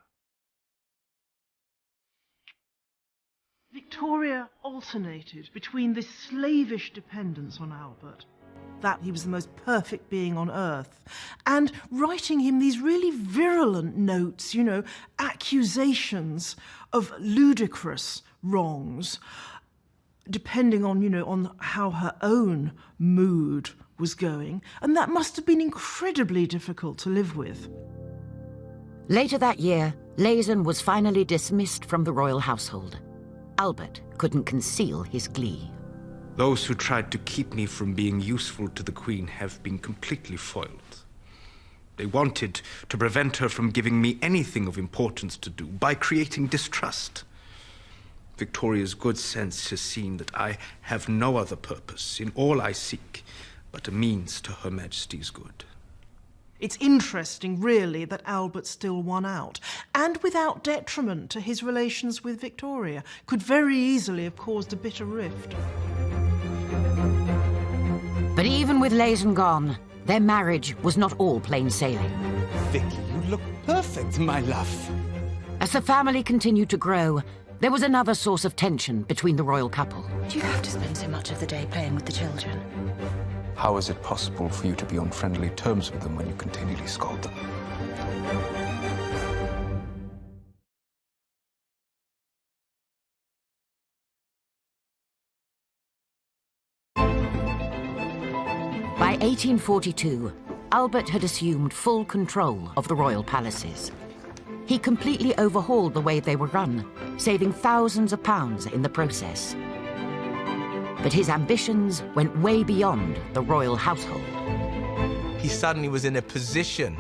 Victoria alternated between this slavish dependence on Albert, that he was the most perfect being on earth, and writing him these really virulent notes, accusations of ludicrous wrongs, depending on, on how her own mood was going, and that must have been incredibly difficult to live with. Later that year, Leysen was finally dismissed from the royal household. Albert couldn't conceal his glee. Those who tried to keep me from being useful to the Queen have been completely foiled. They wanted to prevent her from giving me anything of importance to do by creating distrust. Victoria's good sense has seen that I have no other purpose in all I seek but a means to Her Majesty's good. It's interesting, really, that Albert still won out, and without detriment to his relations with Victoria. Could very easily have caused a bitter rift. But even with Leysen gone, their marriage was not all plain sailing. Vicky, you look perfect, my love. As the family continued to grow, there was another source of tension between the royal couple. Do you have to spend so much of the day playing with the children? How is it possible for you to be on friendly terms with them when you continually scold them? By 1842, Albert had assumed full control of the royal palaces. He completely overhauled the way they were run, saving thousands of pounds in the process. But his ambitions went way beyond the royal household. He suddenly was in a position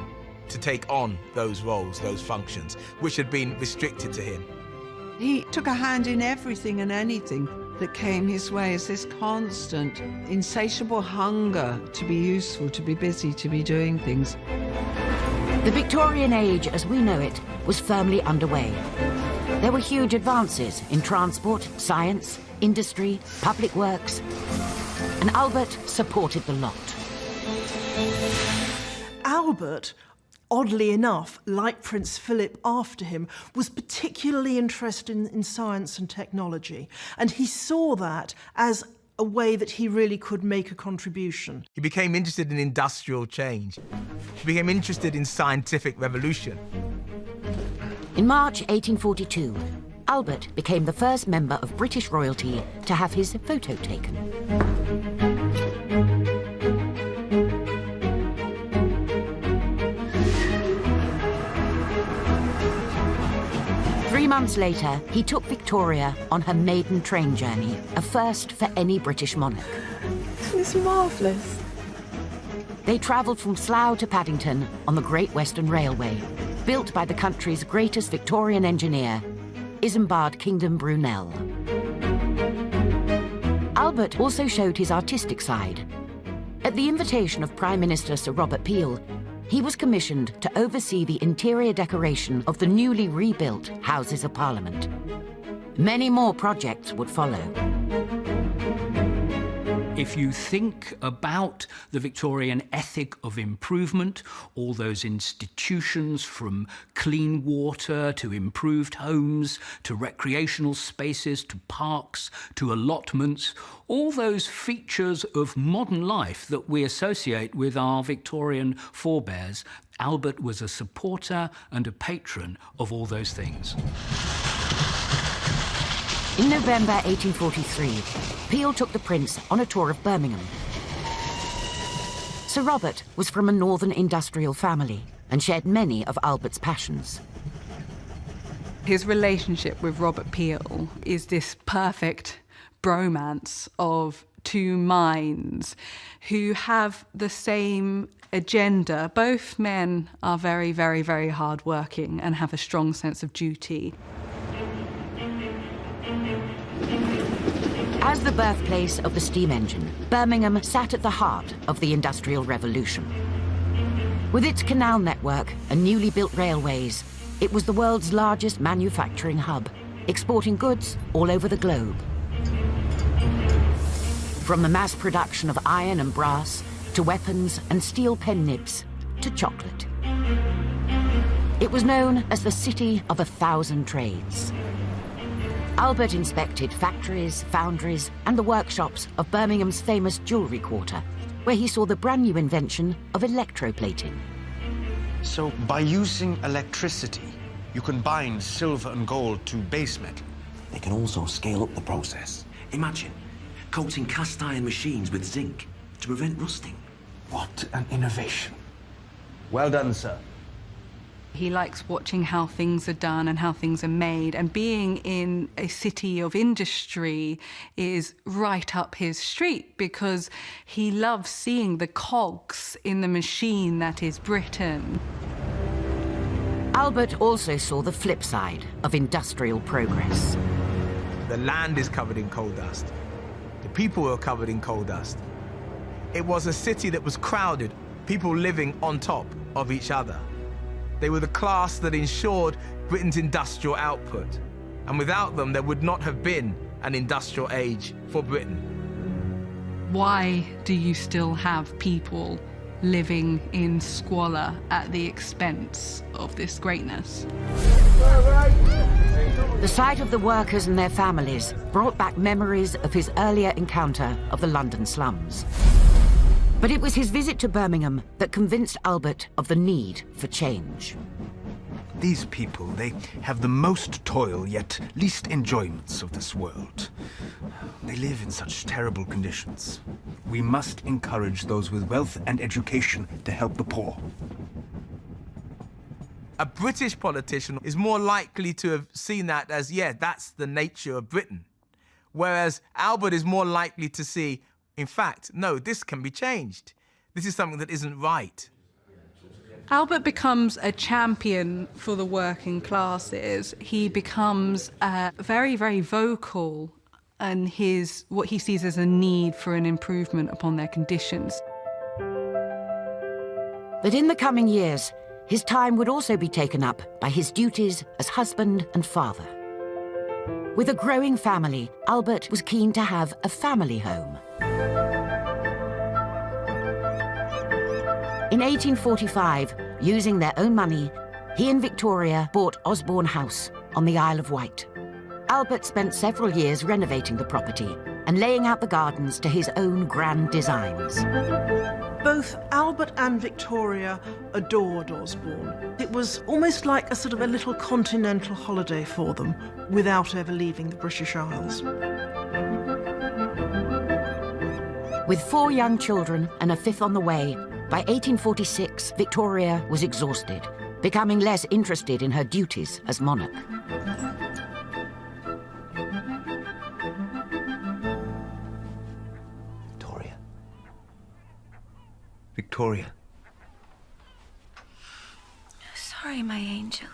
to take on those roles, those functions, which had been restricted to him. He took a hand in everything and anything that came his way as this constant, insatiable hunger to be useful, to be busy, to be doing things. The Victorian age, as we know it, was firmly underway. There were huge advances in transport, science, industry, public works, and Albert supported the lot. Albert, oddly enough, like Prince Philip after him, was particularly interested in science and technology, and he saw that as a way that he really could make a contribution. He became interested in industrial change. He became interested in scientific revolution. In March 1842, Albert became the first member of British royalty to have his photo taken. Three months later, he took Victoria on her maiden train journey, a first for any British monarch. Isn't this marvellous? They travelled from Slough to Paddington on the Great Western Railway, built by the country's greatest Victorian engineer, Isambard Kingdom Brunel. Albert also showed his artistic side. At the invitation of Prime Minister Sir Robert Peel, he was commissioned to oversee the interior decoration of the newly rebuilt Houses of Parliament. Many more projects would follow. If you think about the Victorian ethic of improvement, all those institutions from clean water to improved homes, to recreational spaces, to parks, to allotments, all those features of modern life that we associate with our Victorian forebears, Albert was a supporter and a patron of all those things. In November 1843, Peel took the Prince on a tour of Birmingham. Sir Robert was from a northern industrial family and shared many of Albert's passions. His relationship with Robert Peel is this perfect bromance of two minds who have the same agenda. Both men are very, very, very hard-working and have a strong sense of duty. As the birthplace of the steam engine, Birmingham sat at the heart of the Industrial Revolution. With its canal network and newly built railways, it was the world's largest manufacturing hub, exporting goods all over the globe. From the mass production of iron and brass, to weapons and steel pen nibs, to chocolate. It was known as the City of 1,000 Trades. Albert inspected factories, foundries, and the workshops of Birmingham's famous jewellery quarter, where he saw the brand new invention of electroplating. So, by using electricity, you can bind silver and gold to base metal. They can also scale up the process. Imagine coating cast iron machines with zinc to prevent rusting. What an innovation. Well done, sir. He likes watching how things are done and how things are made, and being in a city of industry is right up his street because he loves seeing the cogs in the machine that is Britain. Albert also saw the flip side of industrial progress. The land is covered in coal dust. The people were covered in coal dust. It was a city that was crowded, people living on top of each other. They were the class that ensured Britain's industrial output. And without them, there would not have been an industrial age for Britain. Why do you still have people living in squalor at the expense of this greatness? The sight of the workers and their families brought back memories of his earlier encounter of the London slums. But it was his visit to Birmingham that convinced Albert of the need for change. These people, they have the most toil, yet least enjoyments of this world. They live in such terrible conditions. We must encourage those with wealth and education to help the poor. A British politician is more likely to have seen that as, yeah, that's the nature of Britain. Whereas Albert is more likely to see, in fact, no, this can be changed. This is something that isn't right. Albert becomes a champion for the working classes. He becomes very, very vocal in what he sees as a need for an improvement upon their conditions. But in the coming years, his time would also be taken up by his duties as husband and father. With a growing family, Albert was keen to have a family home. In 1845, using their own money, he and Victoria bought Osborne House on the Isle of Wight. Albert spent several years renovating the property and laying out the gardens to his own grand designs. Both Albert and Victoria adored Osborne. It was almost like a sort of a little continental holiday for them, without ever leaving the British Isles. With 4 young children and a 5th on the way, by 1846, Victoria was exhausted, becoming less interested in her duties as monarch. Victoria. Sorry, my angel.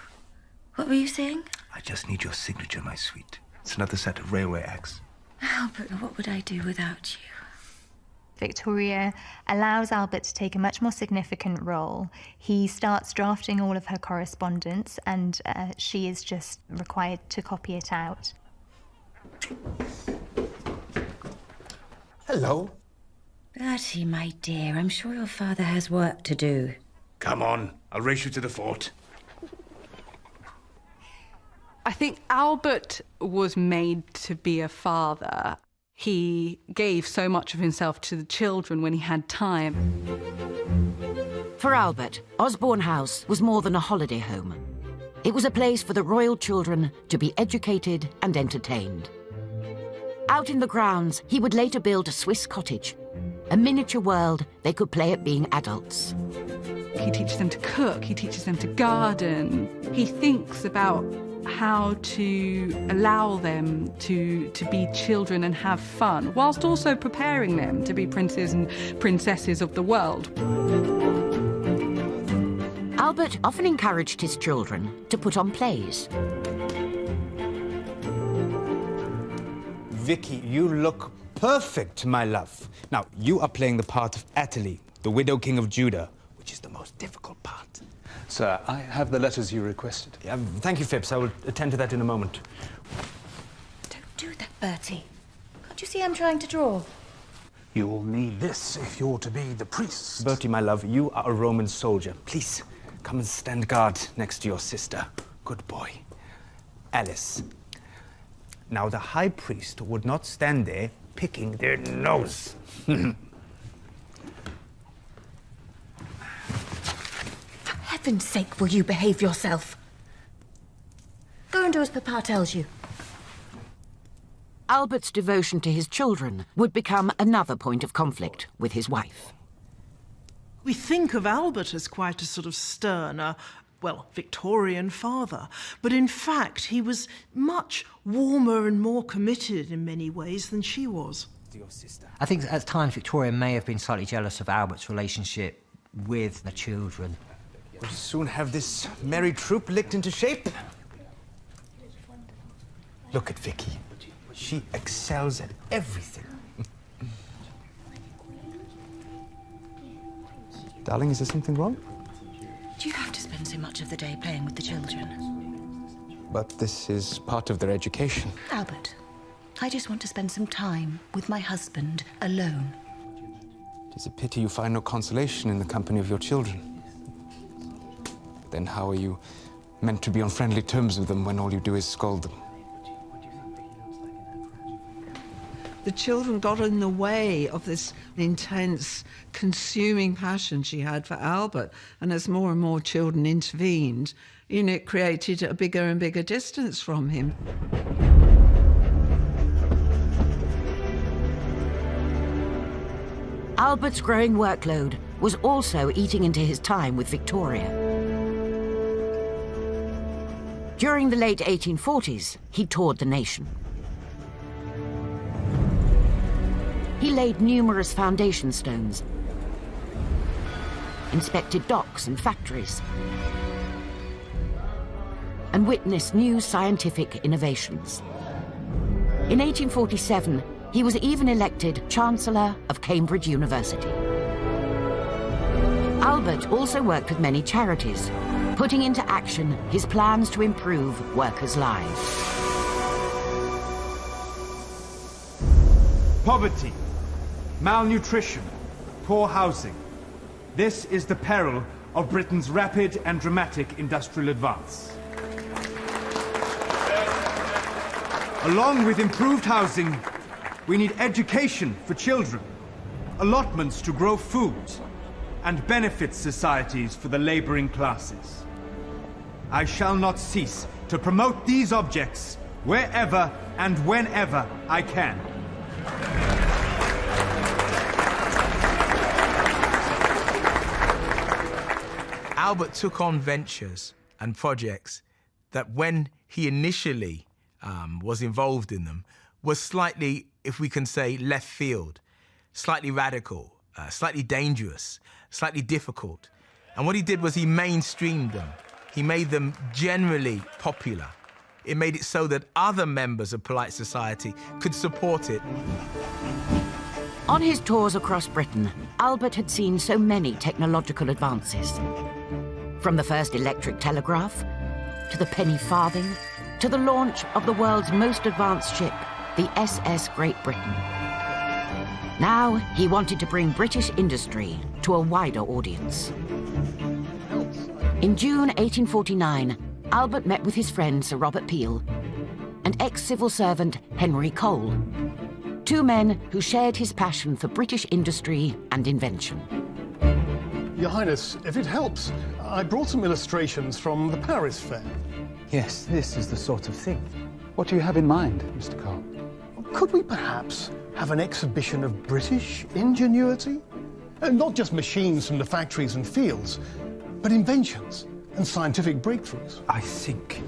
What were you saying? I just need your signature, my sweet. It's another set of railway acts. Albert, what would I do without you? Victoria allows Albert to take a much more significant role. He starts drafting all of her correspondence, and she is just required to copy it out. Hello. Bertie, my dear, I'm sure your father has work to do. Come on, I'll race you to the fort. I think Albert was made to be a father. He gave so much of himself to the children when he had time. For Albert, Osborne House was more than a holiday home. It was a place for the royal children to be educated and entertained. Out in the grounds, he would later build a Swiss cottage, a miniature world they could play at being adults. He teaches them to cook, he teaches them to garden. He thinks about how to allow them to be children and have fun, whilst also preparing them to be princes and princesses of the world. Albert often encouraged his children to put on plays. Vicky, you look perfect, my love. Now, you are playing the part of Athalie, the widow king of Judah, which is the most difficult part. Sir, I have the letters you requested. Thank you, Phipps. I will attend to that in a moment. Don't do that, Bertie. Can't you see I'm trying to draw? You'll need this if you're to be the priest. Bertie, my love, you are a Roman soldier. Please, come and stand guard next to your sister. Good boy. Alice. Now, the high priest would not stand there picking their nose. For heaven's sake, will you behave yourself? Go and do as Papa tells you. Albert's devotion to his children would become another point of conflict with his wife. We think of Albert as quite a sort of sterner, well, Victorian father, but in fact he was much warmer and more committed in many ways than she was. I think at times Victoria may have been slightly jealous of Albert's relationship with the children. We'll soon have this merry troop licked into shape. Look at Vicky. She excels at everything. Darling, is there something wrong? Do you have to spend so much of the day playing with the children? But this is part of their education. Albert, I just want to spend some time with my husband alone. It is a pity you find no consolation in the company of your children. Then how are you meant to be on friendly terms with them when all you do is scold them? The children got in the way of this intense, consuming passion she had for Albert. And as more and more children intervened, it created a bigger and bigger distance from him. Albert's growing workload was also eating into his time with Victoria. During the late 1840s, he toured the nation. He laid numerous foundation stones, inspected docks and factories, and witnessed new scientific innovations. In 1847, he was even elected Chancellor of Cambridge University. Albert also worked with many charities, putting into action his plans to improve workers' lives. Poverty, malnutrition, poor housing. This is the peril of Britain's rapid and dramatic industrial advance. Along with improved housing, we need education for children, allotments to grow food, and benefit societies for the laboring classes. I shall not cease to promote these objects wherever and whenever I can. Albert took on ventures and projects that when he initially was involved in them was slightly, if we can say, left field, slightly radical, slightly dangerous, slightly difficult. And what he did was he mainstreamed them. He made them generally popular. It made it so that other members of polite society could support it. On his tours across Britain, Albert had seen so many technological advances. From the first electric telegraph, to the penny farthing, to the launch of the world's most advanced ship, the SS Great Britain. Now he wanted to bring British industry to a wider audience. In June 1849, Albert met with his friend Sir Robert Peel and ex-civil servant Henry Cole, two men who shared his passion for British industry and invention. Your Highness, if it helps, I brought some illustrations from the Paris fair. Yes, this is the sort of thing. What do you have in mind, Mr. Cole? Could we perhaps have an exhibition of British ingenuity? Not just machines from the factories and fields, but inventions and scientific breakthroughs. I think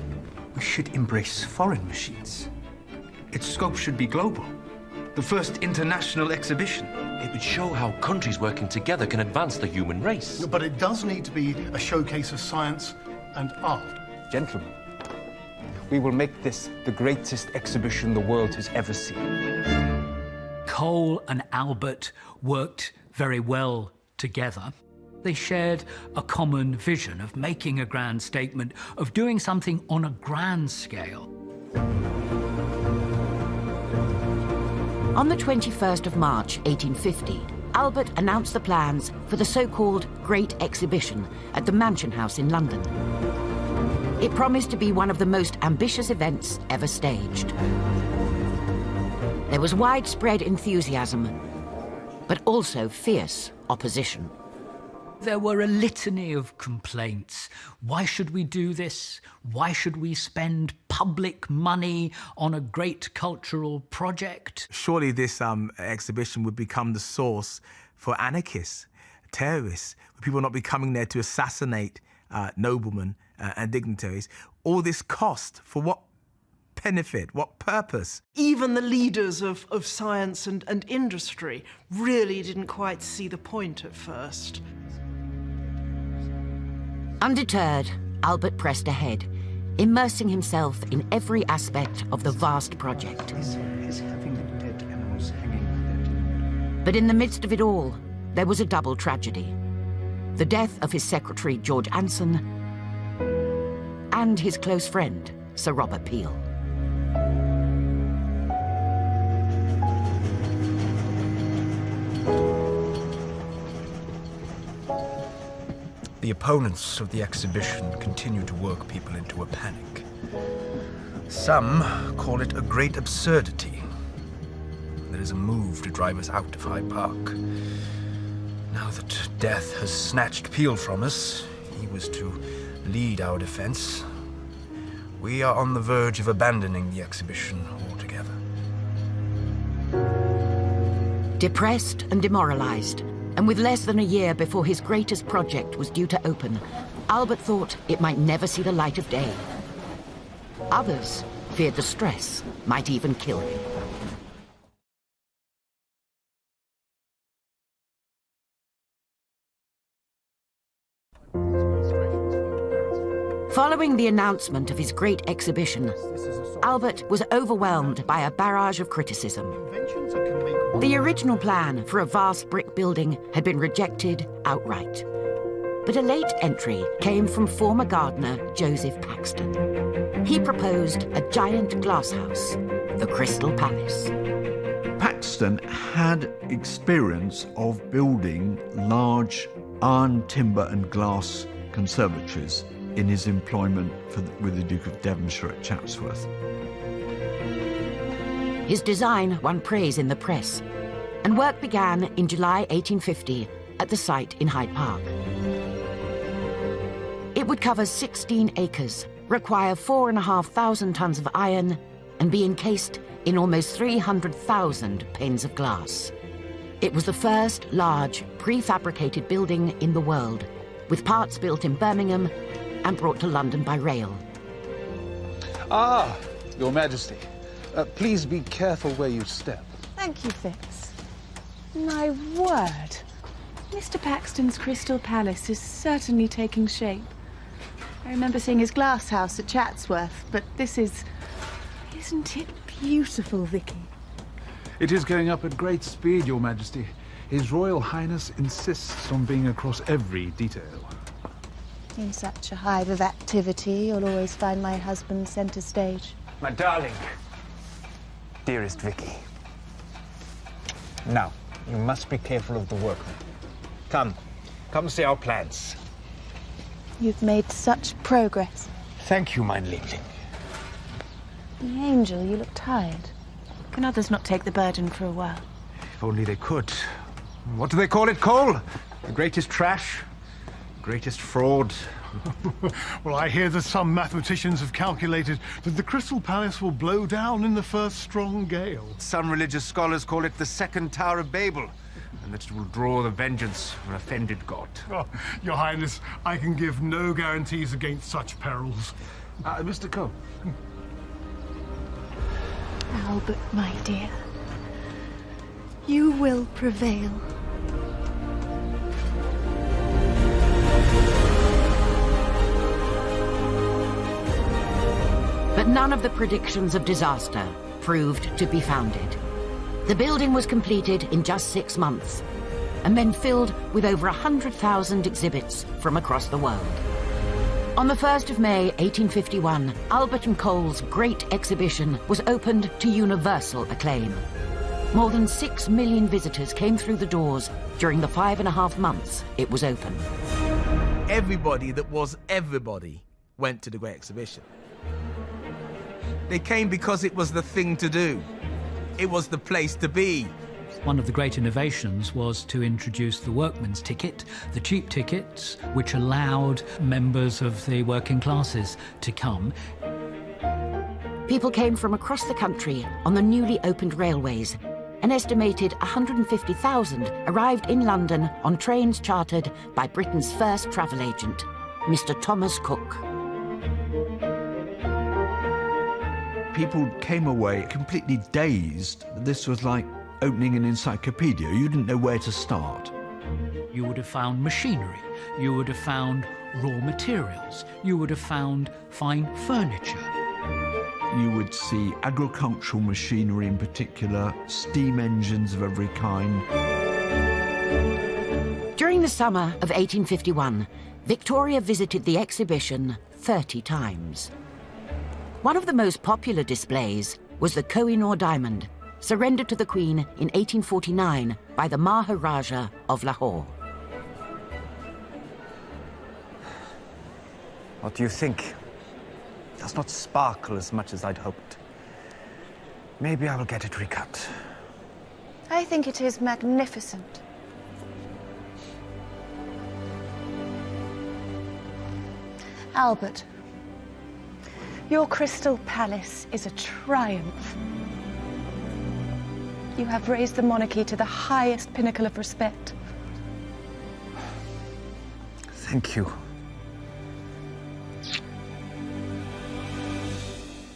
we should embrace foreign machines. Its scope should be global. The first international exhibition. It would show how countries working together can advance the human race. But it does need to be a showcase of science and art. Gentlemen, we will make this the greatest exhibition the world has ever seen. Cole and Albert worked very well together. They shared a common vision of making a grand statement, of doing something on a grand scale. On the 21st of March, 1850, Albert announced the plans for the so-called Great Exhibition at the Mansion House in London. It promised to be one of the most ambitious events ever staged. There was widespread enthusiasm, but also fierce opposition. There were a litany of complaints. Why should we do this? Why should we spend public money on a great cultural project? Surely this exhibition would become the source for anarchists, terrorists, people not be coming there to assassinate noblemen and dignitaries. All this cost, for what benefit, what purpose? Even the leaders of science and industry really didn't quite see the point at first. Undeterred, Albert pressed ahead, immersing himself in every aspect of the vast project. But in the midst of it all, there was a double tragedy. The death of his secretary, George Anson, and his close friend, Sir Robert Peel. The opponents of the exhibition continue to work people into a panic. Some call it a great absurdity. There is a move to drive us out of Hyde Park. Now that death has snatched Peel from us, he was to lead our defense. We are on the verge of abandoning the exhibition altogether. Depressed and demoralized, and with less than a year before his greatest project was due to open, Albert thought it might never see the light of day. Others feared the stress might even kill him. Following the announcement of his great exhibition, Albert was overwhelmed by a barrage of criticism. The original plan for a vast brick building had been rejected outright. But a late entry came from former gardener Joseph Paxton. He proposed a giant glasshouse, the Crystal Palace. Paxton had experience of building large iron, timber and glass conservatories in his employment with the Duke of Devonshire at Chatsworth. His design won praise in the press, and work began in July 1850 at the site in Hyde Park. It would cover 16 acres, require 4,500 tons of iron, and be encased in almost 300,000 panes of glass. It was the first large, prefabricated building in the world, with parts built in Birmingham and brought to London by rail. Ah, Your Majesty. Please be careful where you step. Thank you, Fitz. My word, Mr. Paxton's Crystal Palace is certainly taking shape. I remember seeing his glass house at Chatsworth, but this is... Isn't it beautiful, Vicky? It is going up at great speed, Your Majesty. His Royal Highness insists on being across every detail. In such a hive of activity, you'll always find my husband centre stage. My darling, dearest Vicky. Now, you must be careful of the workmen. Come see our plans. You've made such progress. Thank you, mein Liebling. The angel, you look tired. Can others not take the burden for a while? If only they could. What do they call it, Cole? The greatest trash? Greatest fraud? Well, I hear that some mathematicians have calculated that the Crystal Palace will blow down in the first strong gale. Some religious scholars call it the second Tower of Babel, and that it will draw the vengeance of an offended god. Oh, Your Highness, I can give no guarantees against such perils. Mr. Cole. Albert, my dear, you will prevail. But none of the predictions of disaster proved to be founded. The building was completed in just 6 months, and then filled with over 100,000 exhibits from across the world. On the 1st of May, 1851, Albert & Cole's Great Exhibition was opened to universal acclaim. More than 6 million visitors came through the doors during the 5.5 months it was open. Everybody that was everybody went to the Great Exhibition. They came because it was the thing to do. It was the place to be. One of the great innovations was to introduce the workman's ticket, the cheap tickets, which allowed members of the working classes to come. People came from across the country on the newly opened railways. An estimated 150,000 arrived in London on trains chartered by Britain's first travel agent, Mr. Thomas Cook. People came away completely dazed. This was like opening an encyclopedia. You didn't know where to start. You would have found machinery, you would have found raw materials, you would have found fine furniture. You would see agricultural machinery in particular, steam engines of every kind. During the summer of 1851, Victoria visited the exhibition 30 times. One of the most popular displays was the Koh-i-Noor diamond, surrendered to the Queen in 1849 by the Maharaja of Lahore. What do you think? It does not sparkle as much as I'd hoped. Maybe I will get it recut. I think it is magnificent. Albert, your Crystal Palace is a triumph. You have raised the monarchy to the highest pinnacle of respect. Thank you.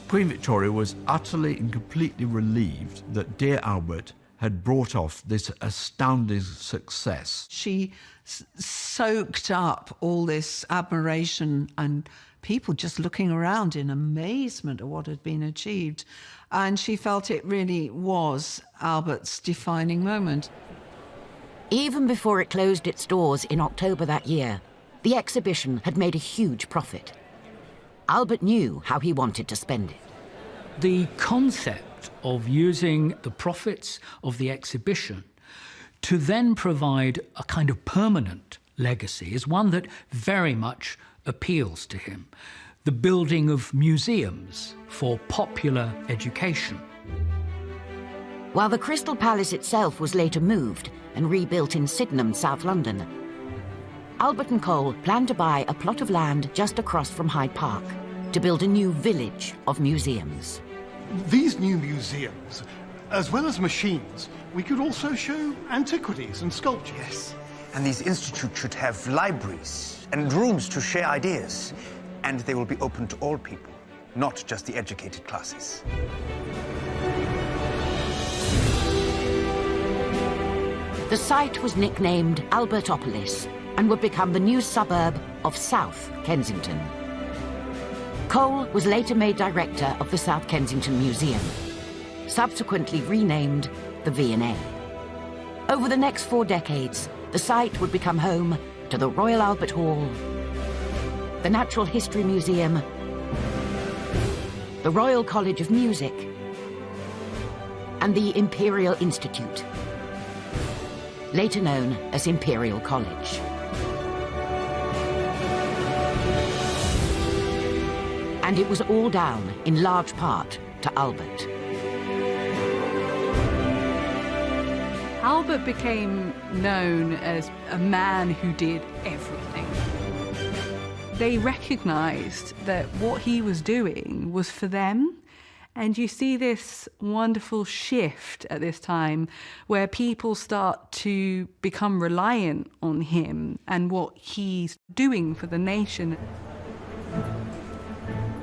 Queen Victoria was utterly and completely relieved that dear Albert had brought off this astounding success. She soaked up all this admiration and people just looking around in amazement at what had been achieved. And she felt it really was Albert's defining moment. Even before it closed its doors in October that year, the exhibition had made a huge profit. Albert knew how he wanted to spend it. The concept of using the profits of the exhibition to then provide a kind of permanent legacy is one that very much appeals to him. The building of museums for popular education. While the Crystal Palace itself was later moved and rebuilt in Sydenham, South London, Albert & Cole planned to buy a plot of land just across from Hyde Park to build a new village of museums. These new museums, as well as machines, we could also show antiquities and sculpture. Yes, and these institutes should have libraries and rooms to share ideas. And they will be open to all people, not just the educated classes. The site was nicknamed Albertopolis and would become the new suburb of South Kensington. Cole was later made director of the South Kensington Museum, subsequently renamed the V&A. Over the next 4 decades, the site would become home to the Royal Albert Hall, the Natural History Museum, the Royal College of Music, and the Imperial Institute, later known as Imperial College. And it was all down, in large part, to Albert. Albert became known as a man who did everything. They recognised that what he was doing was for them. And you see this wonderful shift at this time where people start to become reliant on him and what he's doing for the nation.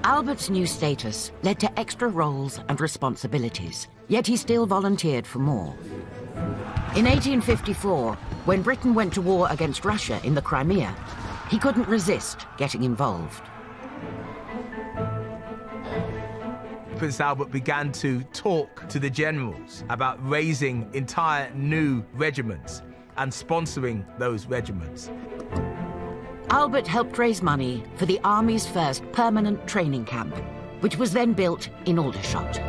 Albert's new status led to extra roles and responsibilities, yet he still volunteered for more. In 1854, when Britain went to war against Russia in the Crimea, he couldn't resist getting involved. Prince Albert began to talk to the generals about raising entire new regiments and sponsoring those regiments. Albert helped raise money for the Army's first permanent training camp, which was then built in Aldershot.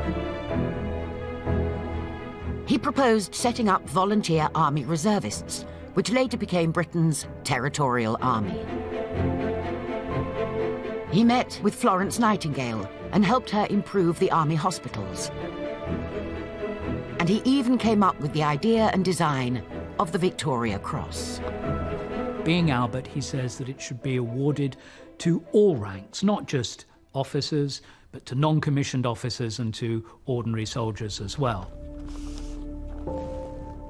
He proposed setting up volunteer army reservists, which later became Britain's territorial army. He met with Florence Nightingale and helped her improve the army hospitals. And he even came up with the idea and design of the Victoria Cross. Being Albert, he says that it should be awarded to all ranks, not just officers, but to non-commissioned officers and to ordinary soldiers as well.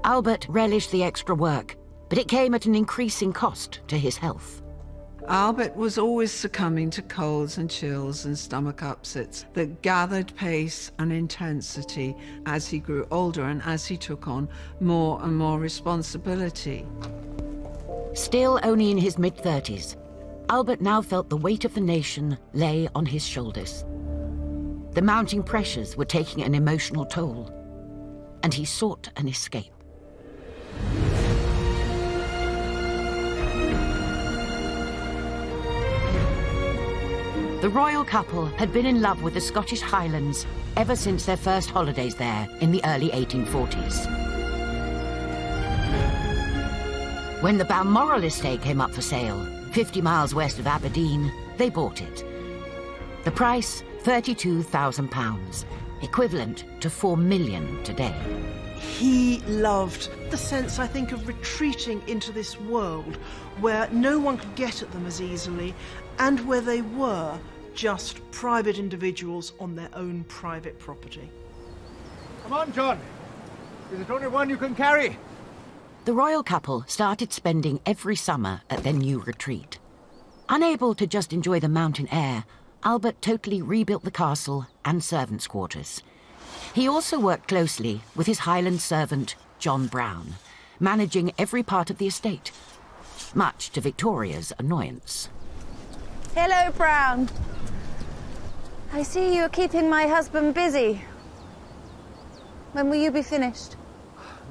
Albert relished the extra work, but it came at an increasing cost to his health. Albert was always succumbing to colds and chills and stomach upsets that gathered pace and intensity as he grew older and as he took on more and more responsibility. Still only in his mid-30s, Albert now felt the weight of the nation lay on his shoulders. The mounting pressures were taking an emotional toll, and he sought an escape. The royal couple had been in love with the Scottish Highlands ever since their first holidays there in the early 1840s. When the Balmoral estate came up for sale, 50 miles west of Aberdeen, they bought it. The price, £32,000, equivalent to $4 million today. He loved the sense, I think, of retreating into this world where no one could get at them as easily and where they were just private individuals on their own private property. Come on, John. Is it only one you can carry? The royal couple started spending every summer at their new retreat. Unable to just enjoy the mountain air, Albert totally rebuilt the castle and servants' quarters. He also worked closely with his Highland servant, John Brown, managing every part of the estate, much to Victoria's annoyance. Hello, Brown. I see you're keeping my husband busy. When will you be finished?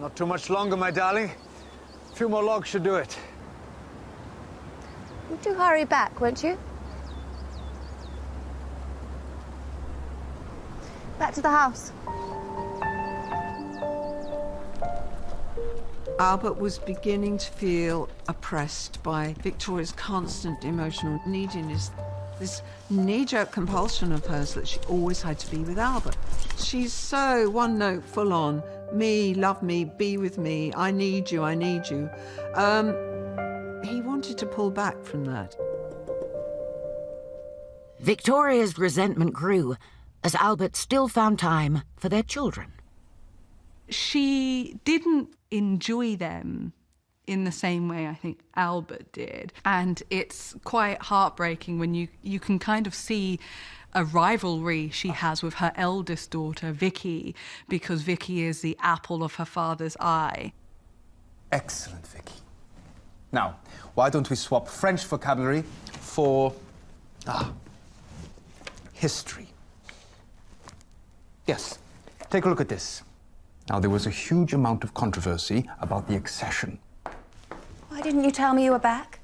Not too much longer, my darling. A few more logs should do it. Would you hurry back, won't you? Back to the house. Albert was beginning to feel oppressed by Victoria's constant emotional neediness. This knee-jerk compulsion of hers that she always had to be with Albert. She's so one note, full on. Me, love me, be with me, I need you, I need you. He wanted to pull back from that. Victoria's resentment grew as Albert still found time for their children. She didn't enjoy them in the same way I think Albert did. And it's quite heartbreaking when you can kind of see a rivalry she has with her eldest daughter, Vicky, because Vicky is the apple of her father's eye. Excellent, Vicky. Now, why don't we swap French vocabulary for history? Yes, take a look at this. Now, there was a huge amount of controversy about the accession. Why didn't you tell me you were back?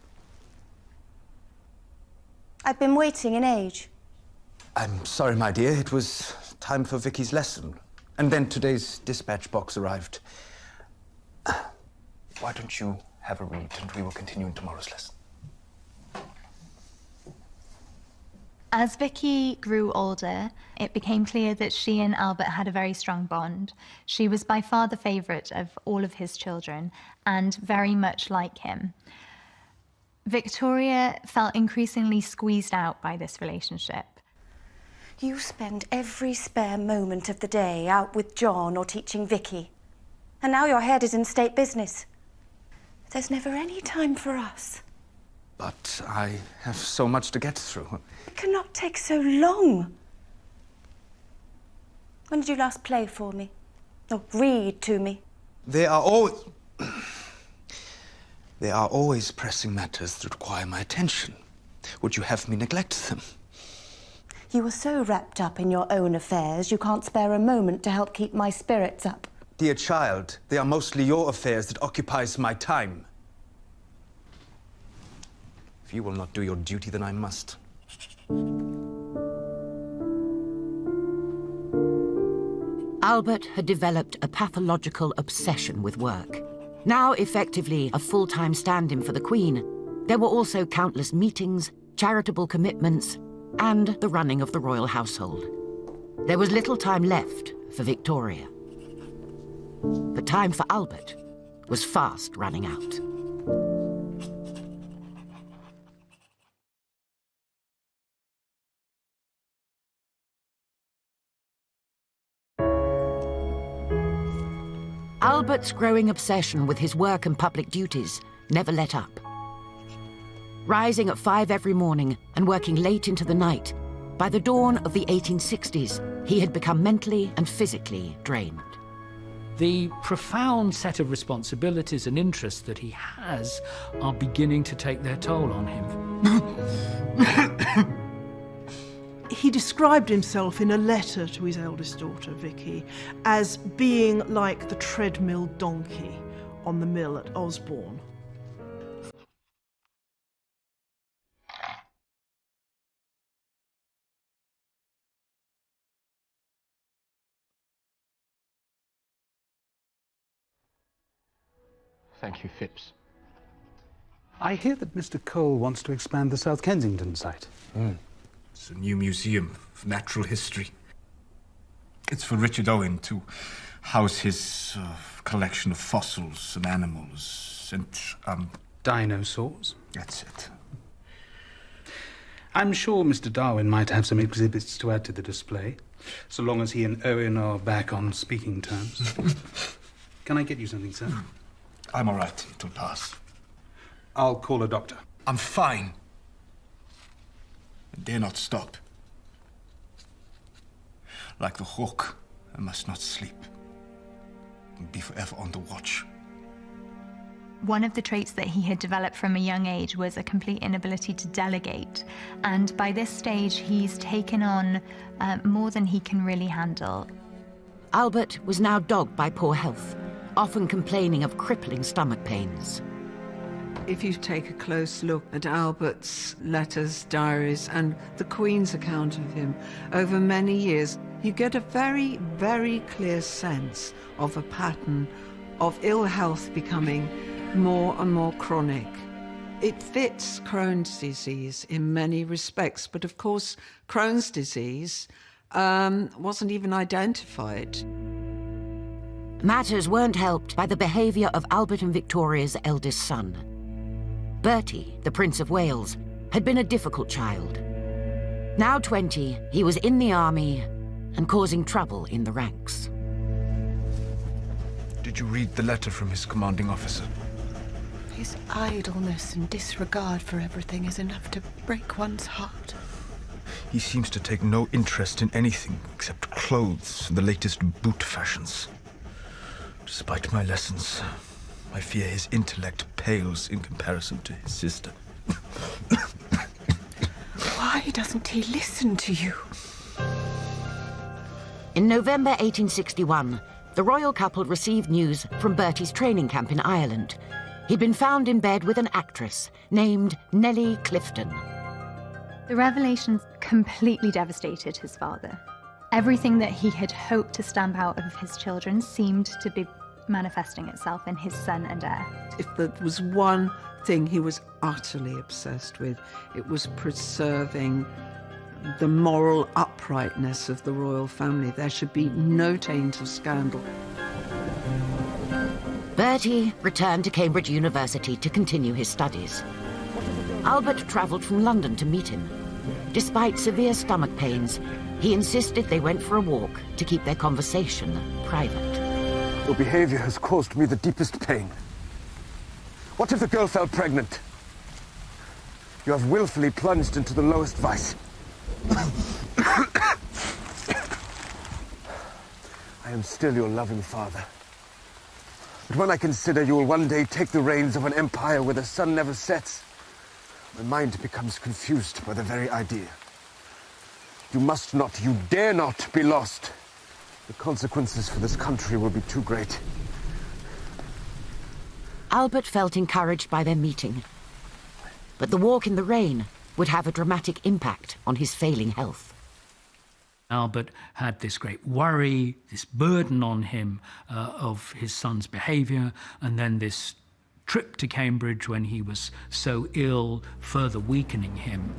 I've been waiting in age. I'm sorry, my dear. It was time for Vicky's lesson. And then today's dispatch box arrived. Why don't you have a read, and we will continue in tomorrow's lesson. As Vicky grew older, it became clear that she and Albert had a very strong bond. She was by far the favourite of all of his children, and very much like him. Victoria felt increasingly squeezed out by this relationship. You spend every spare moment of the day out with John or teaching Vicky. And now your head is in state business. There's never any time for us. But I have so much to get through. It cannot take so long. When did you last play for me? Or read to me? There are always pressing matters that require my attention. Would you have me neglect them? You are so wrapped up in your own affairs, you can't spare a moment to help keep my spirits up. Dear child, they are mostly your affairs that occupies my time. If you will not do your duty, then I must. Albert had developed a pathological obsession with work. Now effectively a full-time stand-in for the Queen, there were also countless meetings, charitable commitments, and the running of the royal household. There was little time left for Victoria. The time for Albert was fast running out. Albert's growing obsession with his work and public duties never let up. Rising at 5 every morning and working late into the night, by the dawn of the 1860s, he had become mentally and physically drained. The profound set of responsibilities and interests that he has are beginning to take their toll on him. He described himself in a letter to his eldest daughter, Vicky, as being like the treadmill donkey on the mill at Osborne. Thank you, Phipps. I hear that Mr. Cole wants to expand the South Kensington site. It's a new museum of natural history. It's for Richard Owen to house his collection of fossils and animals and, Dinosaurs? That's it. I'm sure Mr. Darwin might have some exhibits to add to the display, so long as he and Owen are back on speaking terms. Can I get you something, sir? I'm all right. It'll pass. I'll call a doctor. I'm fine. I dare not stop. Like the hawk, I must not sleep. And be forever on the watch. One of the traits that he had developed from a young age was a complete inability to delegate. And by this stage, he's taken on more than he can really handle. Albert was now dogged by poor health, often complaining of crippling stomach pains. If you take a close look at Albert's letters, diaries, and the Queen's account of him over many years, you get a very, very clear sense of a pattern of ill health becoming more and more chronic. It fits Crohn's disease in many respects, but of course, Crohn's disease wasn't even identified. Matters weren't helped by the behaviour of Albert and Victoria's eldest son. Bertie, the Prince of Wales, had been a difficult child. Now 20, he was in the army and causing trouble in the ranks. Did you read the letter from his commanding officer? His idleness and disregard for everything is enough to break one's heart. He seems to take no interest in anything except clothes and the latest boot fashions. Despite my lessons, I fear his intellect pales in comparison to his sister. Why doesn't he listen to you? In November 1861, the royal couple received news from Bertie's training camp in Ireland. He'd been found in bed with an actress named Nellie Clifton. The revelations completely devastated his father. Everything that he had hoped to stamp out of his children seemed to be manifesting itself in his son and heir. If there was one thing he was utterly obsessed with, it was preserving the moral uprightness of the royal family. There should be no taint of scandal. Bertie returned to Cambridge University to continue his studies. Albert travelled from London to meet him. Despite severe stomach pains, he insisted they went for a walk to keep their conversation private. Your behavior has caused me the deepest pain. What if the girl fell pregnant? You have willfully plunged into the lowest vice. I am still your loving father. But when I consider you will one day take the reins of an empire where the sun never sets, my mind becomes confused by the very idea. You must not, you dare not be lost. The consequences for this country will be too great. Albert felt encouraged by their meeting. But the walk in the rain would have a dramatic impact on his failing health. Albert had this great worry, this burden on him of his son's behaviour, and then this trip to Cambridge when he was so ill, further weakening him.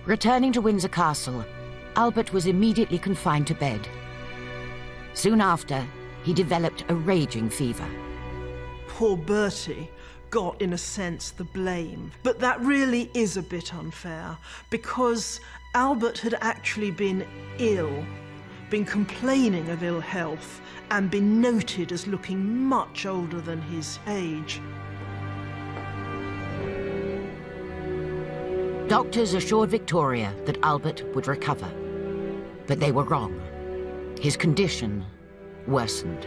Returning to Windsor Castle, Albert was immediately confined to bed. Soon after, he developed a raging fever. Poor Bertie got, in a sense, the blame. But that really is a bit unfair, because Albert had actually been ill, been complaining of ill health, and been noted as looking much older than his age. Doctors assured Victoria that Albert would recover, but they were wrong. His condition worsened.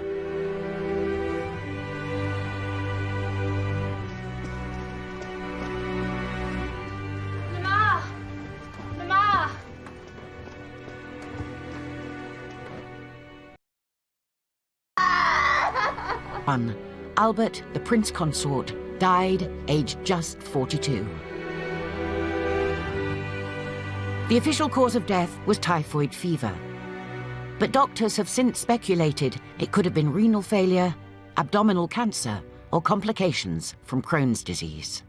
Albert, the Prince Consort, died aged just 42. The official cause of death was typhoid fever. But doctors have since speculated it could have been renal failure, abdominal cancer, or complications from Crohn's disease.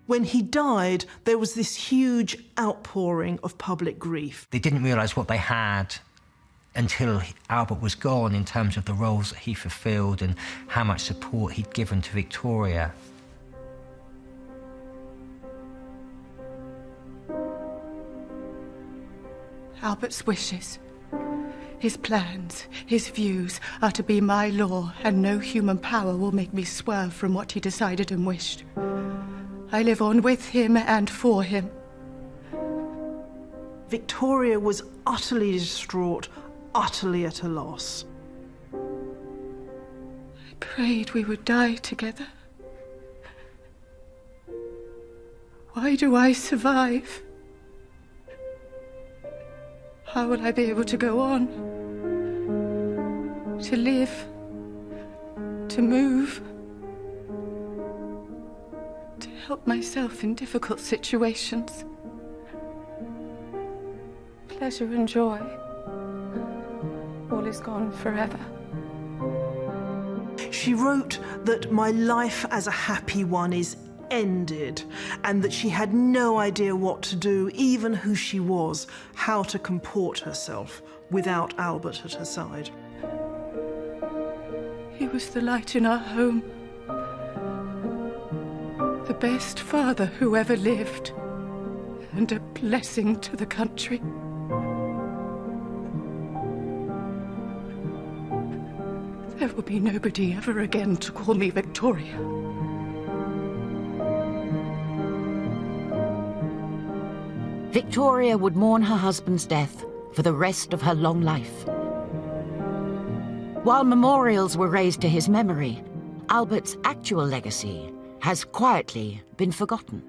When he died, there was this huge outpouring of public grief. They didn't realise what they had until Albert was gone, in terms of the roles that he fulfilled and how much support he'd given to Victoria. Albert's wishes, his plans, his views are to be my law, and no human power will make me swerve from what he decided and wished. I live on with him and for him. Victoria was utterly distraught, utterly at a loss. I prayed we would die together. Why do I survive? How will I be able to go on? To live? To move? To help myself in difficult situations? Pleasure and joy, all is gone forever. She wrote that my life as a happy one is ended, and that she had no idea what to do, even who she was, how to comport herself without Albert at her side. He was the light in our home, the best father who ever lived, and a blessing to the country. There will be nobody ever again to call me Victoria. Victoria would mourn her husband's death for the rest of her long life. While memorials were raised to his memory, Albert's actual legacy has quietly been forgotten.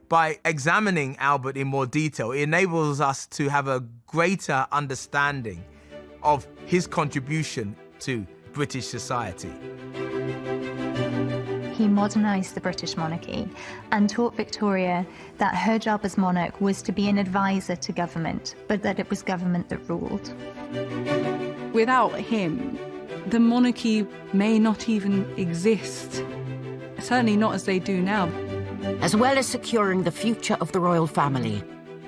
By examining Albert in more detail, it enables us to have a greater understanding of his contribution to British society. He modernised the British monarchy and taught Victoria that her job as monarch was to be an advisor to government, but that it was government that ruled. Without him, the monarchy may not even exist. Certainly not as they do now. As well as securing the future of the royal family,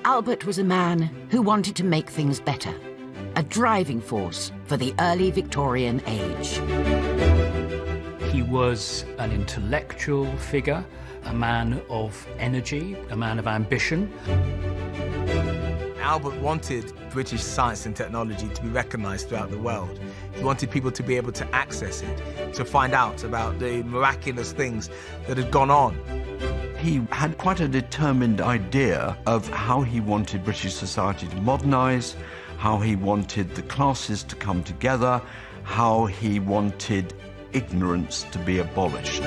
Albert was a man who wanted to make things better, a driving force for the early Victorian age. He was an intellectual figure, a man of energy, a man of ambition. Albert wanted British science and technology to be recognized throughout the world. He wanted people to be able to access it, to find out about the miraculous things that had gone on. He had quite a determined idea of how he wanted British society to modernise, how he wanted the classes to come together, how he wanted ignorance to be abolished.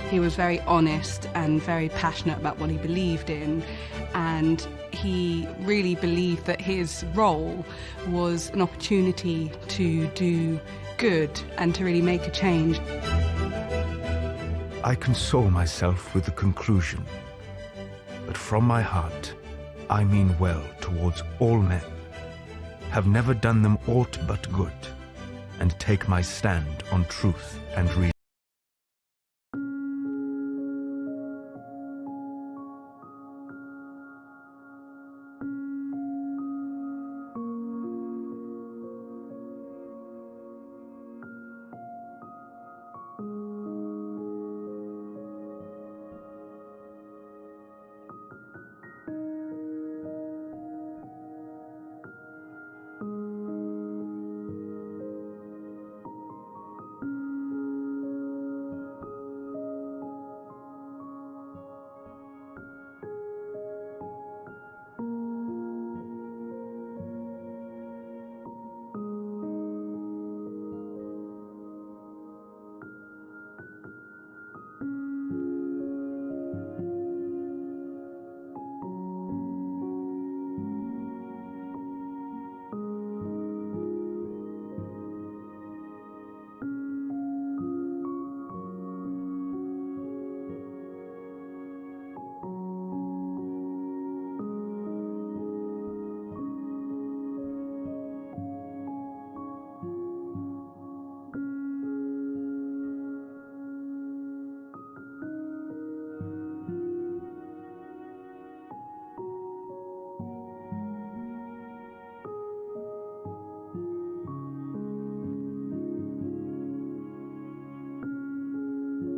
He was very honest and very passionate about what he believed in, and he really believed that his role was an opportunity to do good and to really make a change. I console myself with the conclusion that from my heart I mean well towards all men, have never done them aught but good, and take my stand on truth and reason.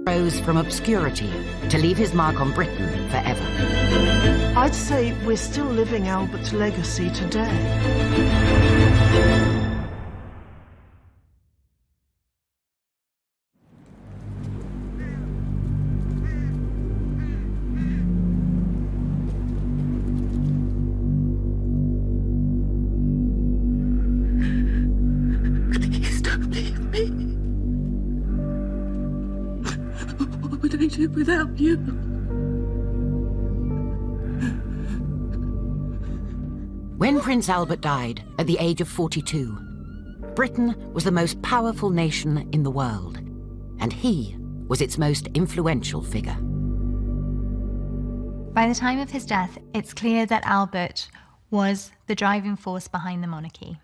Rose from obscurity to leave his mark on Britain forever. I'd say we're still living Albert's legacy today. Please don't leave me. What would I do without you? When Prince Albert died at the age of 42, Britain was the most powerful nation in the world, and he was its most influential figure. By the time of his death, it's clear that Albert was the driving force behind the monarchy,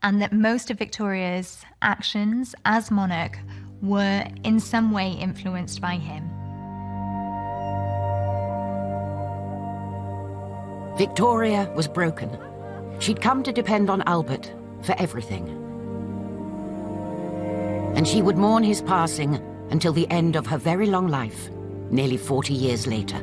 and that most of Victoria's actions as monarch were in some way influenced by him. Victoria was broken. She'd come to depend on Albert for everything. And she would mourn his passing until the end of her very long life, nearly 40 years later.